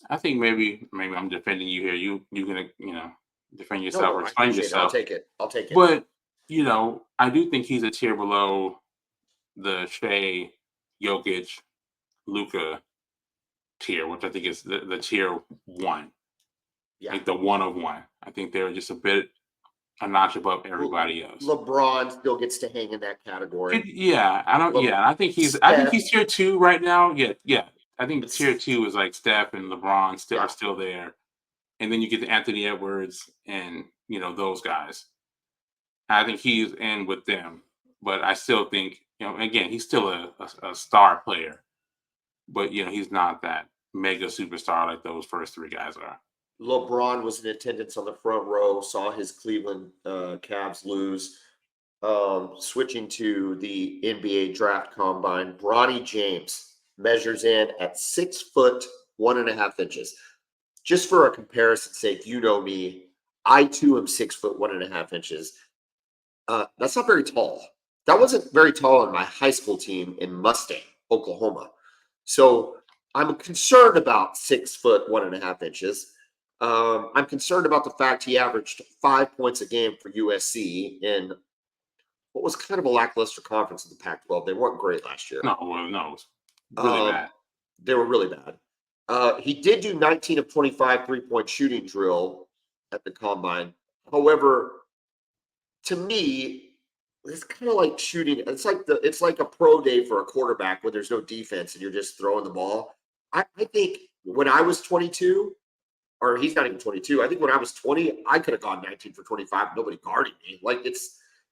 I think maybe I'm defending you here. You're gonna, defend yourself or explain yourself. I'll take it. But I do think he's a tier below the Shea, Jokic, Luka tier, which I think is the tier 1. Yeah. Like the 1 of 1. I think they're just a notch above everybody else. LeBron still gets to hang in that category. I think he's tier 2 right now. Yeah. I think tier 2 is like Steph and LeBron are still there. And then you get to Anthony Edwards and those guys. I think he's in with them. But I still think, again, he's still a star player. But he's not that mega superstar like those first 3 guys are. LeBron was in attendance on the front row, saw his Cleveland Cavs lose. Switching to the NBA draft combine, Bronny James measures in at 6 foot 1.5 inches. Just for a comparison's sake, me, I too am 6 foot 1.5 inches. That's not very tall. That wasn't very tall on my high school team in Mustang, Oklahoma. So I'm concerned about 6 foot 1.5 inches. I'm concerned about the fact he averaged 5 points a game for USC in what was kind of a lackluster conference in the Pac-12. They weren't great last year. No, it was really bad. They were really bad. He did do 19 of 25 3-point shooting drill at the combine. However, to me, it's kind of like shooting. It's like a pro day for a quarterback when there's no defense and you're just throwing the ball. I think when I was 22. Or he's not even 22. I think when I was 20, I could have gone 19 for 25. Nobody guarding me.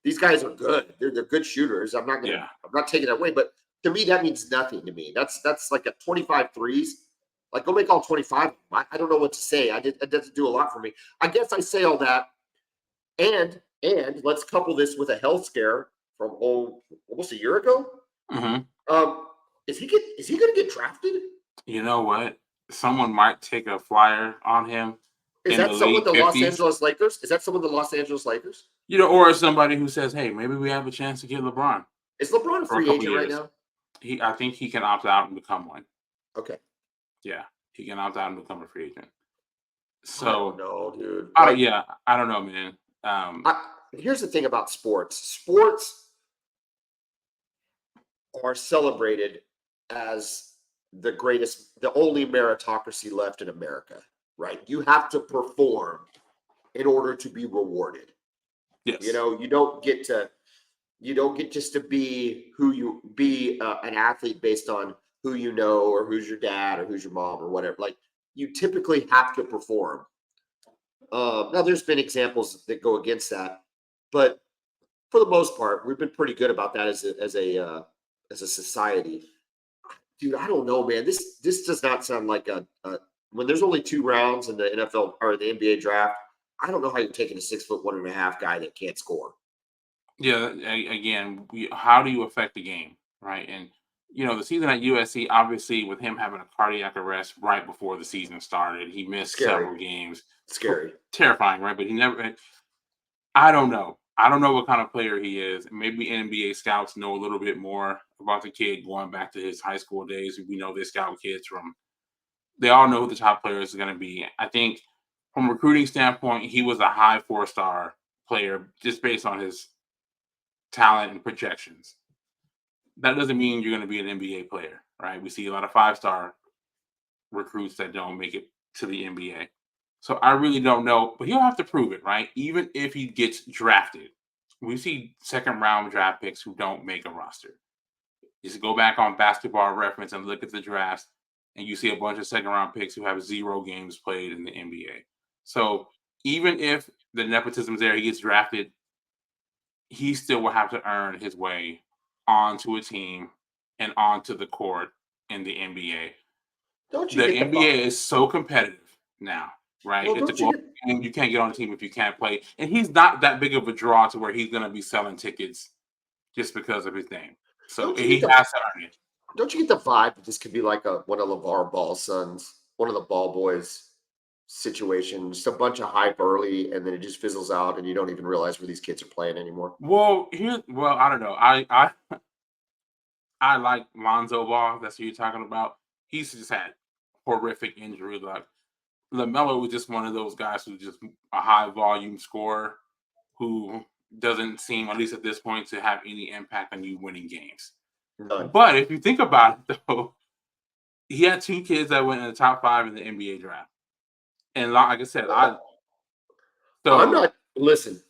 These guys are good. They're good shooters. I'm not taking that away. But to me, that means nothing to me. That's like a 25 threes. Like go make all 25. I don't know what to say. It doesn't do a lot for me. I guess I say all that. And let's couple this with a health scare from almost a year ago. Mm-hmm. Is he going to get drafted? You know what? Someone might take a flyer on him. Is that someone the Los Angeles Lakers? Or somebody who says, "Hey, maybe we have a chance to get LeBron." Is LeBron a free agent right now? I think he can opt out and become one. Okay. Yeah, he can opt out and become a free agent. So no, dude. I don't know, man. Here's the thing about sports. Sports are celebrated as the only meritocracy left in America, right? You have to perform in order to be rewarded. Yes. You don't get just to be an athlete based on who you know or who's your dad or who's your mom or whatever. Like you typically have to perform. Now there's been examples that go against that, but for the most part, we've been pretty good about that as a society. Dude, I don't know, man. This does not sound like when there's only 2 rounds in the NFL or the NBA draft. I don't know how you're taking a 6 foot 1.5 guy that can't score. Yeah, again, how do you affect the game, right? And the season at USC, obviously, with him having a cardiac arrest right before the season started, he missed several games. Scary, terrifying, right? But he never. I don't know. I don't know what kind of player he is. Maybe NBA scouts know a little bit more about the kid going back to his high school days. We know they scout kids they all know who the top player is going to be. I think from a recruiting standpoint, he was a high 4-star player just based on his talent and projections. That doesn't mean you're going to be an NBA player, right? We see a lot of 5-star recruits that don't make it to the NBA. So I really don't know, but he'll have to prove it, right? Even if he gets drafted, we see second round draft picks who don't make a roster. Just go back on Basketball Reference and look at the drafts, and you see a bunch of second round picks who have 0 games played in the NBA. So even if the nepotism's there, he gets drafted, he still will have to earn his way onto a team and onto the court in the NBA. Don't you The get the NBA vibe? is so competitive now, right? Well, It's a don't you global get? game. You can't get on a team if you can't play. And he's not that big of a draw to where he's going to be selling tickets just because of his name. So Don't you get he the? has to earn it. Don't you get the vibe that this could be like one of LeVar Ball's sons, one of the Ball boys situation, just a bunch of hype early, and then it just fizzles out, and you don't even realize where these kids are playing anymore. Well, I don't know. I like Lonzo Ball. That's who you're talking about. He's just had horrific injury luck. LaMelo was just one of those guys who's just a high volume scorer who doesn't seem, at least at this point, to have any impact on you winning games. None. But if you think about it, though, he had 2 kids that went in the top 5 in the NBA draft. And like I said, I'm so not. Listen,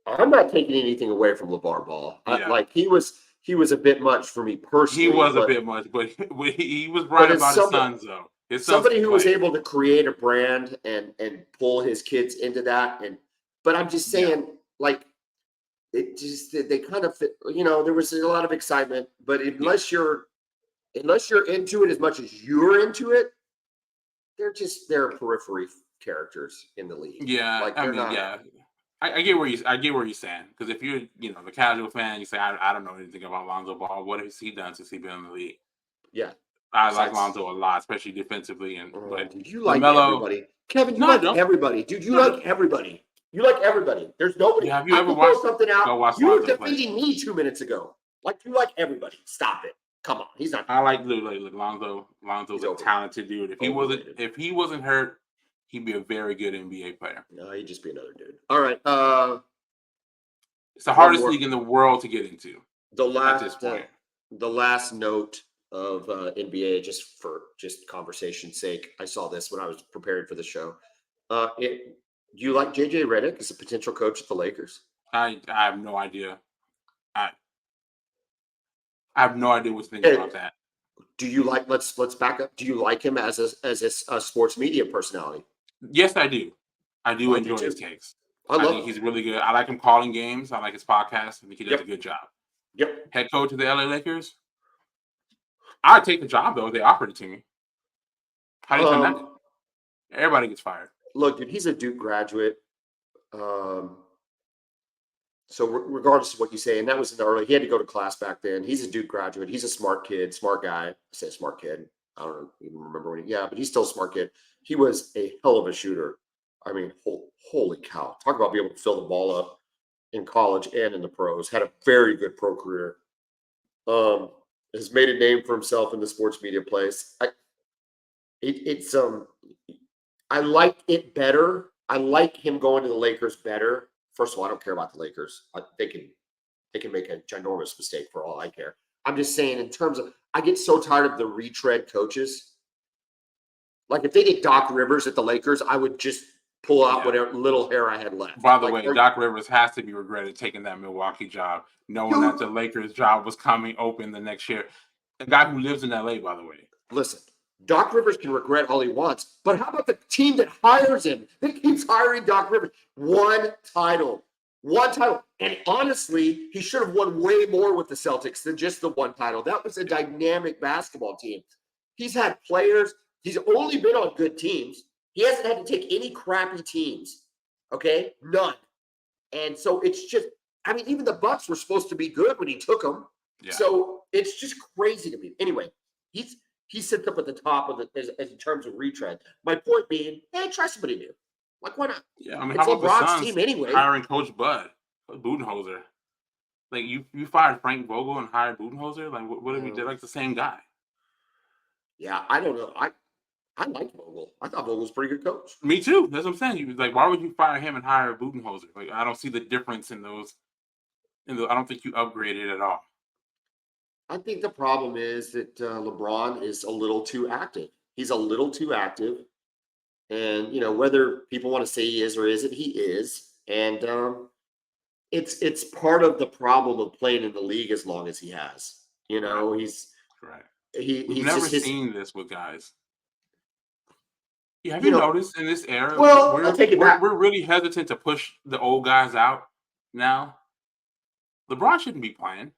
I'm not taking anything away from LeVar Ball. yeah, Like he was a bit much for me he personally, was a but bit much, but he was but right as about his sons, though. His sons somebody can who was play. able to create a brand and pull his kids into that, but I'm just Yeah. saying, like, it just they kind of fit. There was a lot of excitement, but unless you're into it as much as you're into it, they're periphery characters in the league. Yeah, Like I they're mean, not. yeah, I get where you're saying, because if you're the casual fan, you say I don't know anything about Lonzo Ball. What has he done since he's been in the league? Yeah. I like Besides, Lonzo a lot, especially defensively, but dude, you like LaMelo, everybody. Kevin, you no, I like don't. everybody. Dude, you No, I like don't. everybody. You like everybody. There's nobody. Yeah, have you I ever can throw watched? something out. Go watch You were Lonzo play. defending me 2 minutes ago. Like you like everybody. Stop it. Come on. He's not. I like Lonzo. Lonzo's He's a talented dude. overrated. If he wasn't hurt, he'd be a very good NBA player. No, he'd just be another dude. All right. It's the One hardest more. league in the world to get into The at this last point. the last note of NBA, just for conversation's sake. I saw this when I was preparing for the show. Do you like JJ Redick as a potential coach at the Lakers? I have no idea. I I have no idea what to think Hey, about that. do you like? Let's back up. Do you like him as a sports media personality? Yes, I do. I do I do enjoy his too. takes. I I love think him. he's really good. I like him calling games. I like his podcast. I think he does a Yep. good job. Yep. Head coach of the LA Lakers. I'd take the job though if they offered it to me. How do you turn that down? Everybody gets fired. Look, dude, he's a Duke graduate. Um, so regardless of what you say, and that was in the early, he had to go to class back then. He's a Duke graduate. He's a smart kid, smart guy. I say smart kid. I don't even remember when yeah, but he's still a smart kid. He was a hell of a shooter. I mean, holy cow. Talk about being able to fill the ball up in college and in the pros. Had a very good pro career. Has made a name for himself in the sports media place. I like it better. I like him going to the Lakers better. First of all, I don't care about the Lakers. They can make a ginormous mistake for all I care. I'm just saying, in terms of, I get so tired of the retread coaches. Like if they did Doc Rivers at the Lakers, I would just pull out whatever little hair I had left. By the like, way, Doc Rivers has to be regretted taking that Milwaukee job, knowing that the Lakers job was coming open the next year. A guy who lives in LA, by the way. Listen, Doc Rivers can regret all he wants, but how about the team that hires him, that keeps hiring Doc Rivers? One title. And honestly, he should have won way more with the Celtics than just the one title. That was a dynamic basketball team. He's had players. He's only been on good teams. He hasn't had to take any crappy teams. Okay? None. And so it's just, I mean, even the Bucks were supposed to be good when he took them. Yeah. So it's just crazy to me. Anyway, he sits up at the top of as in terms of retread. My point being, hey, try somebody new. Like, why not? Yeah, I mean, It's how about the LeBron's Suns team anyway. hiring Coach Budenholzer? Like you fired Frank Vogel and hired Budenholzer? Like what did we do? Like the same guy. Yeah, I don't know. I liked Vogel. I thought Vogel was a pretty good coach. Me too. That's what I'm saying. You like, why would you fire him and hire Budenholzer? Like, I don't see the difference in those. I don't think you upgraded at all. I think the problem is that LeBron is a little too active. He's a little too active, and whether people want to say he is or isn't, he is, and it's part of the problem of playing in the league as long as he has. Right. He's Correct. We've he's never just his. seen this with guys. Have You you know, noticed in this era, well, I take it back. we're really hesitant to push the old guys out now? LeBron shouldn't be playing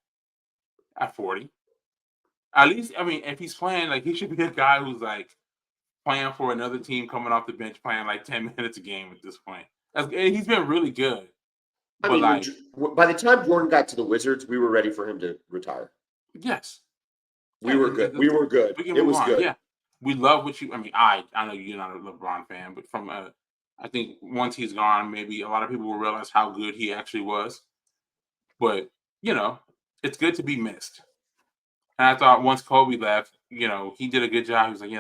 at 40. At least, I mean, if he's playing, like, he should be a guy who's like playing for another team, coming off the bench, playing like 10 minutes a game at this point. And he's been really good. I But mean, like, by the time Jordan got to the Wizards, we were ready for him to retire. yes, We were good. We were good. we can It move was on. good. Yeah, we love what you. I mean, I know you're not a LeBron fan, but I think once he's gone, maybe a lot of people will realize how good he actually was. But it's good to be missed. And I thought once Kobe left, he did a good job. He was like,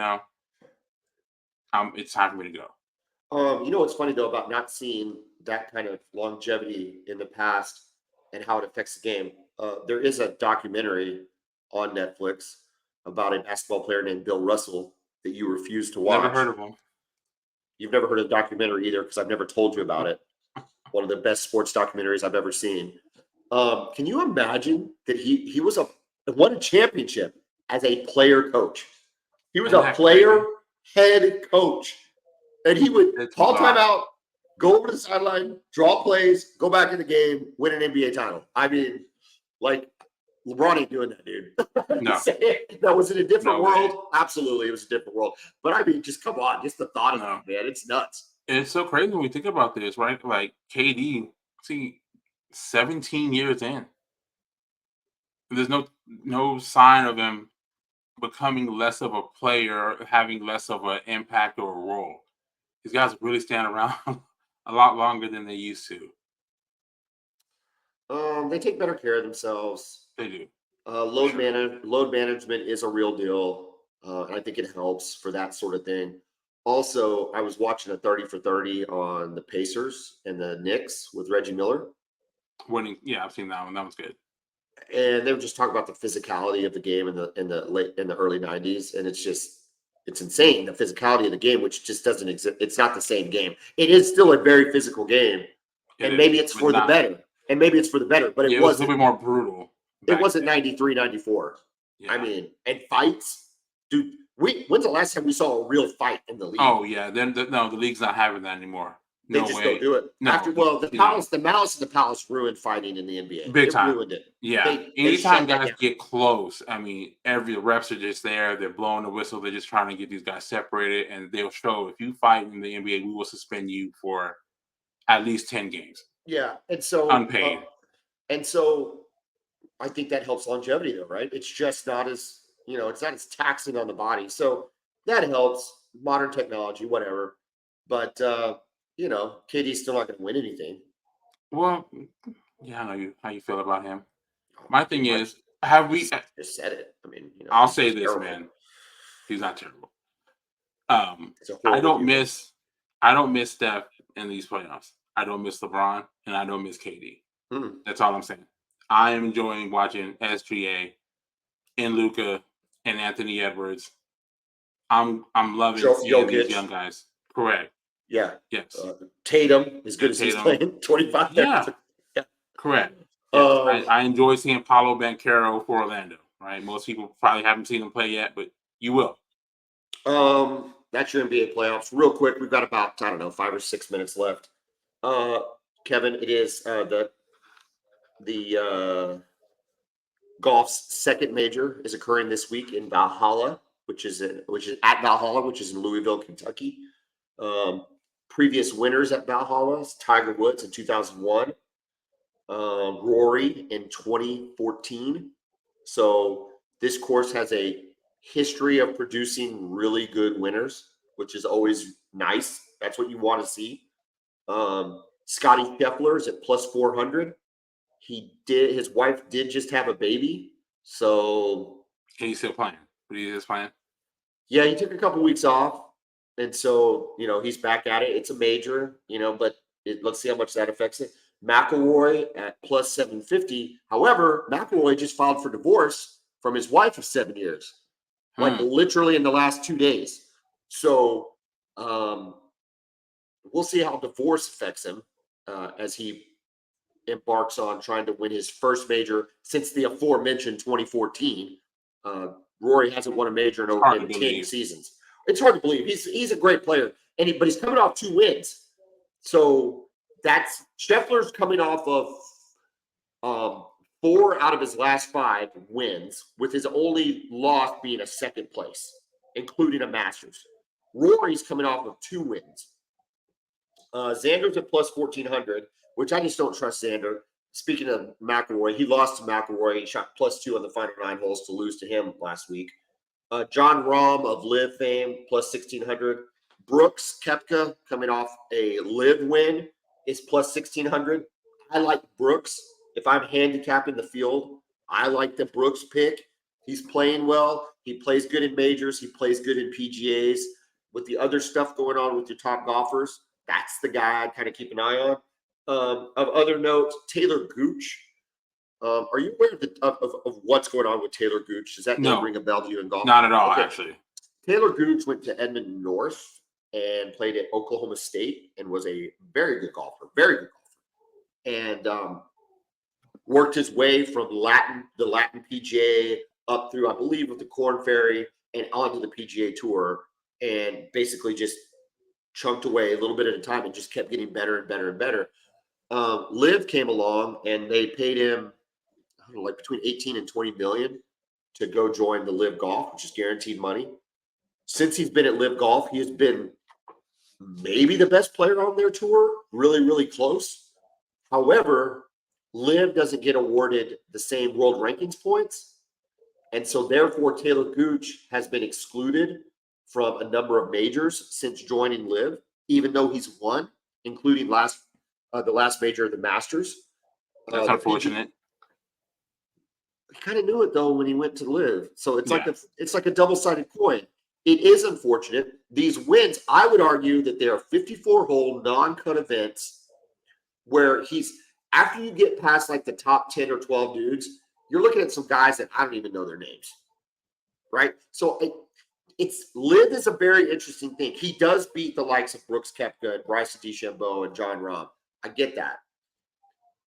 it's time for me to go. What's funny though about not seeing that kind of longevity in the past and how it affects the game? There is a documentary on Netflix about a basketball player named Bill Russell that you refuse to watch. Never heard of him. You've never heard of the documentary either because I've never told you about it. One of the best sports documentaries I've ever seen. Can you imagine that he won a championship as a player coach? He was a player head coach, and he would call timeout, go over to the sideline, draw plays, go back in the game, win an NBA title. I mean, like, LeBron ain't doing that, dude. No. Now, was it a different No world? way. Absolutely, it was a different world. But I mean, just come on, just the thought of that, man, it's nuts. And it's so crazy when we think about this, right? Like KD, 17 years in, there's no sign of him becoming less of a player, having less of an impact or a role. These guys really stand around a lot longer than they used to. They take better care of themselves. They do. Load management is a real deal, and I think it helps for that sort of thing. Also, I was watching a 30 for 30 on the Pacers and the Knicks with Reggie Miller. Winning, yeah, I've seen that one. That was good. And they were just talking about the physicality of the game in the early 90s, and it's insane, the physicality of the game, which just doesn't exist. It's not the same game. It is still a very physical game, and maybe it's for the better. And maybe it's for the better, but it wasn't. A little bit more brutal. It wasn't 93, 94. Yeah. I mean, and fights, dude. When's the last time we saw a real fight in the league? Oh yeah, the league's not having that anymore. They just don't do it. No, the malice of the palace ruined fighting in the NBA. Big time. Ruined it. Yeah. Anytime guys get close, I mean, every refs are just there. They're blowing the whistle. They're just trying to get these guys separated, and they'll show if you fight in the NBA, we will suspend you for at least 10 games. Yeah, and so unpaid. And so I think that helps longevity, though, right? It's just not as it's not as taxing on the body, so that helps. Modern technology, whatever, but KD's still not going to win anything. Well, yeah, I know how you feel about him. My thing is, have we just said it? I mean, I'll say this, man. He's not terrible. I don't miss Steph in these playoffs. I don't miss LeBron, and I don't miss KD. That's all I'm saying. I am enjoying watching SGA and Luka and Anthony Edwards. I'm loving seeing these young guys. Correct. Yeah. Yes. Tatum, as good as he's playing, 25. Yeah. Correct. Yes. I enjoy seeing Paolo Banchero for Orlando. Right. Most people probably haven't seen him play yet, but you will. That's your NBA playoffs. Real quick, we've got about 5 or 6 minutes left. Kevin, it is the golf's second major is occurring this week in Valhalla, which is at Valhalla, which is in Louisville, Kentucky. Previous winners at Valhalla: Tiger Woods in 2001, Rory in 2014. So this course has a history of producing really good winners, which is always nice. That's what you want to see. Scotty Scheffler is at plus 400. His wife did just have a baby, so he's still playing. But he is playing. Yeah, he took a couple weeks off. And so, he's back at it. It's a major, but let's see how much that affects it. McIlroy at plus 750. However, McIlroy just filed for divorce from his wife of 7 years, like literally in the last 2 days. So we'll see how divorce affects him as he embarks on trying to win his first major since the aforementioned 2014. Rory hasn't won a major in 10 seasons. It's hard to believe. He's a great player, but he's coming off 2 wins. So that's Scheffler's coming off of 4 out of his last 5 wins, with his only loss being a second place, including a Masters. Rory's coming off of 2 wins. Xander's at plus 1,400, which I just don't trust Xander. Speaking of McIlroy, he lost to McIlroy. He shot plus 2 on the final 9 holes to lose to him last week. John Rahm of LIV fame, plus 1,600. Brooks Koepka, coming off a LIV win, is plus 1,600. I like Brooks. If I'm handicapping the field, I like the Brooks pick. He's playing well. He plays good in majors. He plays good in PGAs. With the other stuff going on with your top golfers, that's the guy I'd kind of keep an eye on. Of other note, Taylor Gooch. Are you aware of what's going on with Taylor Gooch? Does that name ring a bell to you in golf? Not at all, actually. Taylor Gooch went to Edmond North and played at Oklahoma State and was a very good golfer, and worked his way from the Latin PGA up through, I believe, with the Korn Ferry and onto the PGA Tour, and basically just chunked away a little bit at a time and just kept getting better and better and better. LIV came along and they paid him, I don't know, like between 18 and 20 million to go join the LIV Golf, which is guaranteed money. Since he's been at LIV Golf, he has been maybe the best player on their tour, really, really close. However, LIV doesn't get awarded the same world rankings points. And so therefore, Taylor Gooch has been excluded from a number of majors since joining LIV, even though he's won, including the last major of the Masters. That's unfortunate. I kind of knew it though when he went to LIV. So it's like a double-sided coin. It is unfortunate. These wins, I would argue that they are 54-hole non-cut events where after you get past like the top 10 or 12 dudes, you're looking at some guys that I don't even know their names, right? So LIV is a very interesting thing. He does beat the likes of Brooks Koepka and Bryson DeChambeau and John Rahm. I get that.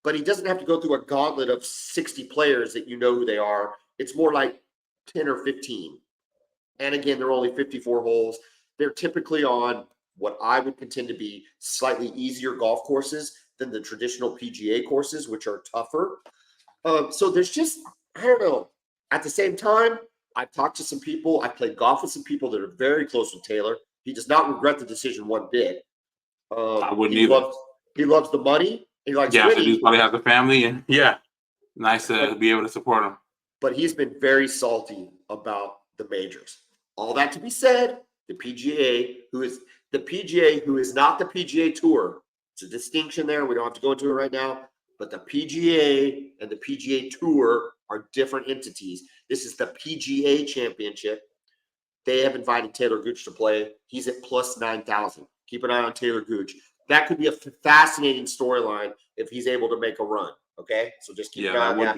But he doesn't have to go through a gauntlet of 60 players that you know who they are. It's more like 10 or 15. And again, they're only 54 holes. They're typically on what I would contend to be slightly easier golf courses than the traditional PGA courses, which are tougher. So there's just, I don't know. At the same time, I've talked to some people. I played golf with some people that are very close with Taylor. He does not regret the decision one bit. I wouldn't either. He loves the money. He likes winning. So he probably has a family, and nice to be able to support him. But he's been very salty about the majors. All that to be said, the PGA, who is not the PGA Tour, it's a distinction there. We don't have to go into it right now. But the PGA and the PGA Tour are different entities. This is the PGA Championship. They have invited Taylor Gooch to play. He's at plus 9,000. Keep an eye on Taylor Gooch. That could be a fascinating storyline if he's able to make a run. Okay, so just keep an eye on that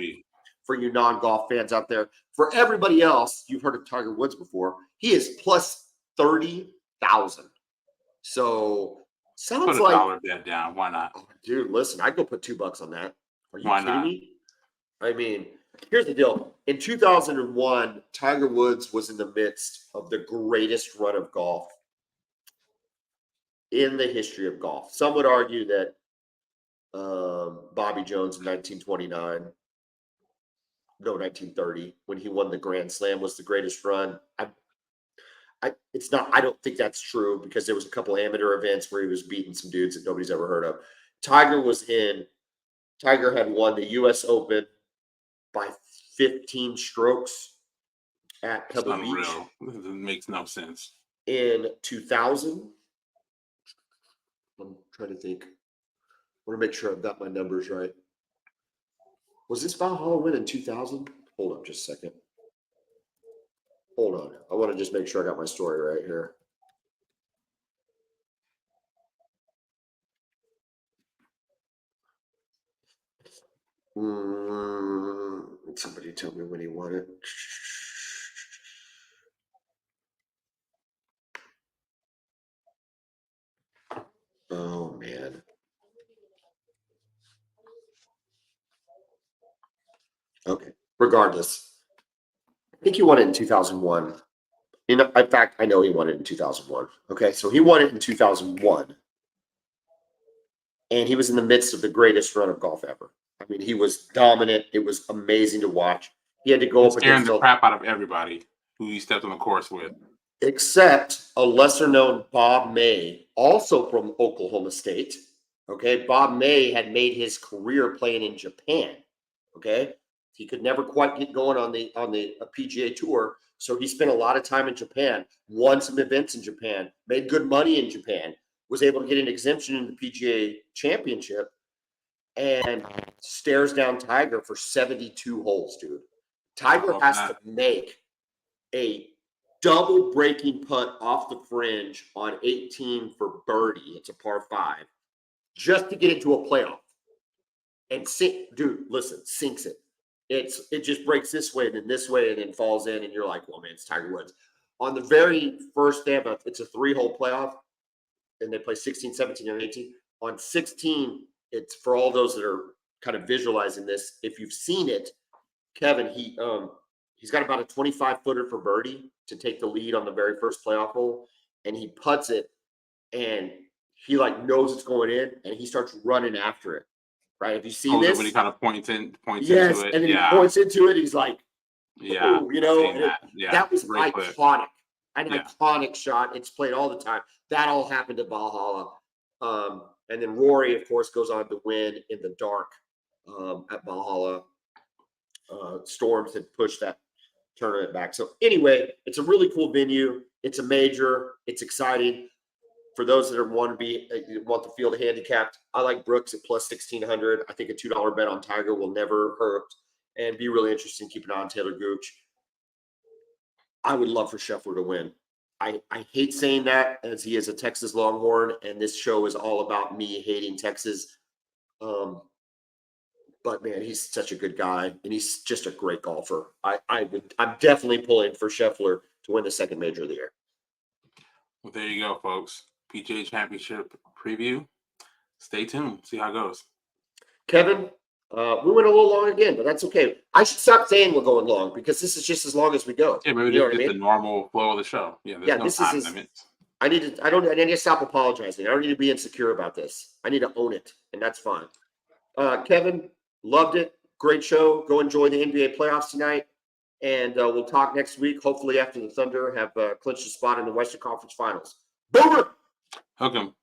for you non-golf fans out there. For everybody else, you've heard of Tiger Woods before. He is plus 30,000. So sounds put a dollar bet down. Why not? Oh, dude, listen, I'd go put $2 on that. Are you kidding me? I mean, here's the deal. In 2001, Tiger Woods was in the midst of the greatest run of golf in the history of golf. Some would argue that Bobby Jones in 1930, when he won the Grand Slam, was the greatest run. It's not. I don't think that's true because there was a couple amateur events where he was beating some dudes that nobody's ever heard of. Tiger had won the U.S. Open by 15 strokes at Pebble Beach. It makes no sense. In 2000, I'm trying to think. I want to make sure I've got my numbers right. Was this Valhalla win in 2000? Hold on just a second. Hold on. I want to just make sure I got my story right here. Somebody tell me when he won it. Oh, man. Okay. Regardless, I think he won it in 2001. In fact, I know he won it in 2001. Okay. So he won it in 2001. And he was in the midst of the greatest run of golf ever. I mean, he was dominant. It was amazing to watch. He had to go up Scaring against the crap out of everybody who he stepped on the course with. Except a lesser-known Bob May, also from Oklahoma State. Okay, Bob May had made his career playing in Japan. Okay, he could never quite get going on the PGA Tour, so he spent a lot of time in Japan, won some events in Japan, made good money in Japan, was able to get an exemption in the PGA Championship, and stares down Tiger for 72 holes, dude. Tiger has to make a double breaking putt off the fringe on 18 for birdie. It's a par 5, just to get into a playoff. And dude, listen, sinks it. It just breaks this way and then this way and then falls in, and you're like, well, man, it's Tiger Woods. On the very first day it's a 3-hole playoff, and they play 16, 17, and 18. On 16, it's for all those that are kind of visualizing this. If you've seen it, Kevin, he's got about a 25-footer for birdie to take the lead on the very first playoff hole, and he putts it, and he knows it's going in, and he starts running after it. Right? Have you seen this? When he kind of points into it. Yes, and then he points into it. He's like, yeah, that was iconic. An iconic shot. It's played all the time. That all happened at Valhalla. And then Rory, of course, goes on to win in the dark at Valhalla. Storms had pushed that tournament back. So anyway, it's a really cool venue. It's a major. It's exciting. For those that want the field handicapped, I like Brooks at plus 1,600. I think a $2 bet on Tiger will never hurt, and be really interesting. Keep an eye on Taylor Gooch. I would love for Scheffler to win. I hate saying that, as he is a Texas Longhorn, and this show is all about me hating Texas. But man, he's such a good guy, and he's just a great golfer. I'm definitely pulling for Scheffler to win the second major of the year. Well, there you go, folks. PGA Championship preview. Stay tuned. See how it goes. Kevin, we went a little long again, but that's okay. I should stop saying we're going long, because this is just as long as we go. Yeah, maybe just the normal flow of the show. Yeah, there's no time limits. I need to stop apologizing. I don't need to be insecure about this. I need to own it, and that's fine. Kevin, loved it. Great show. Go enjoy the NBA playoffs tonight, and we'll talk next week. Hopefully, after the Thunder have clinched a spot in the Western Conference Finals. Boomer! Hook 'em.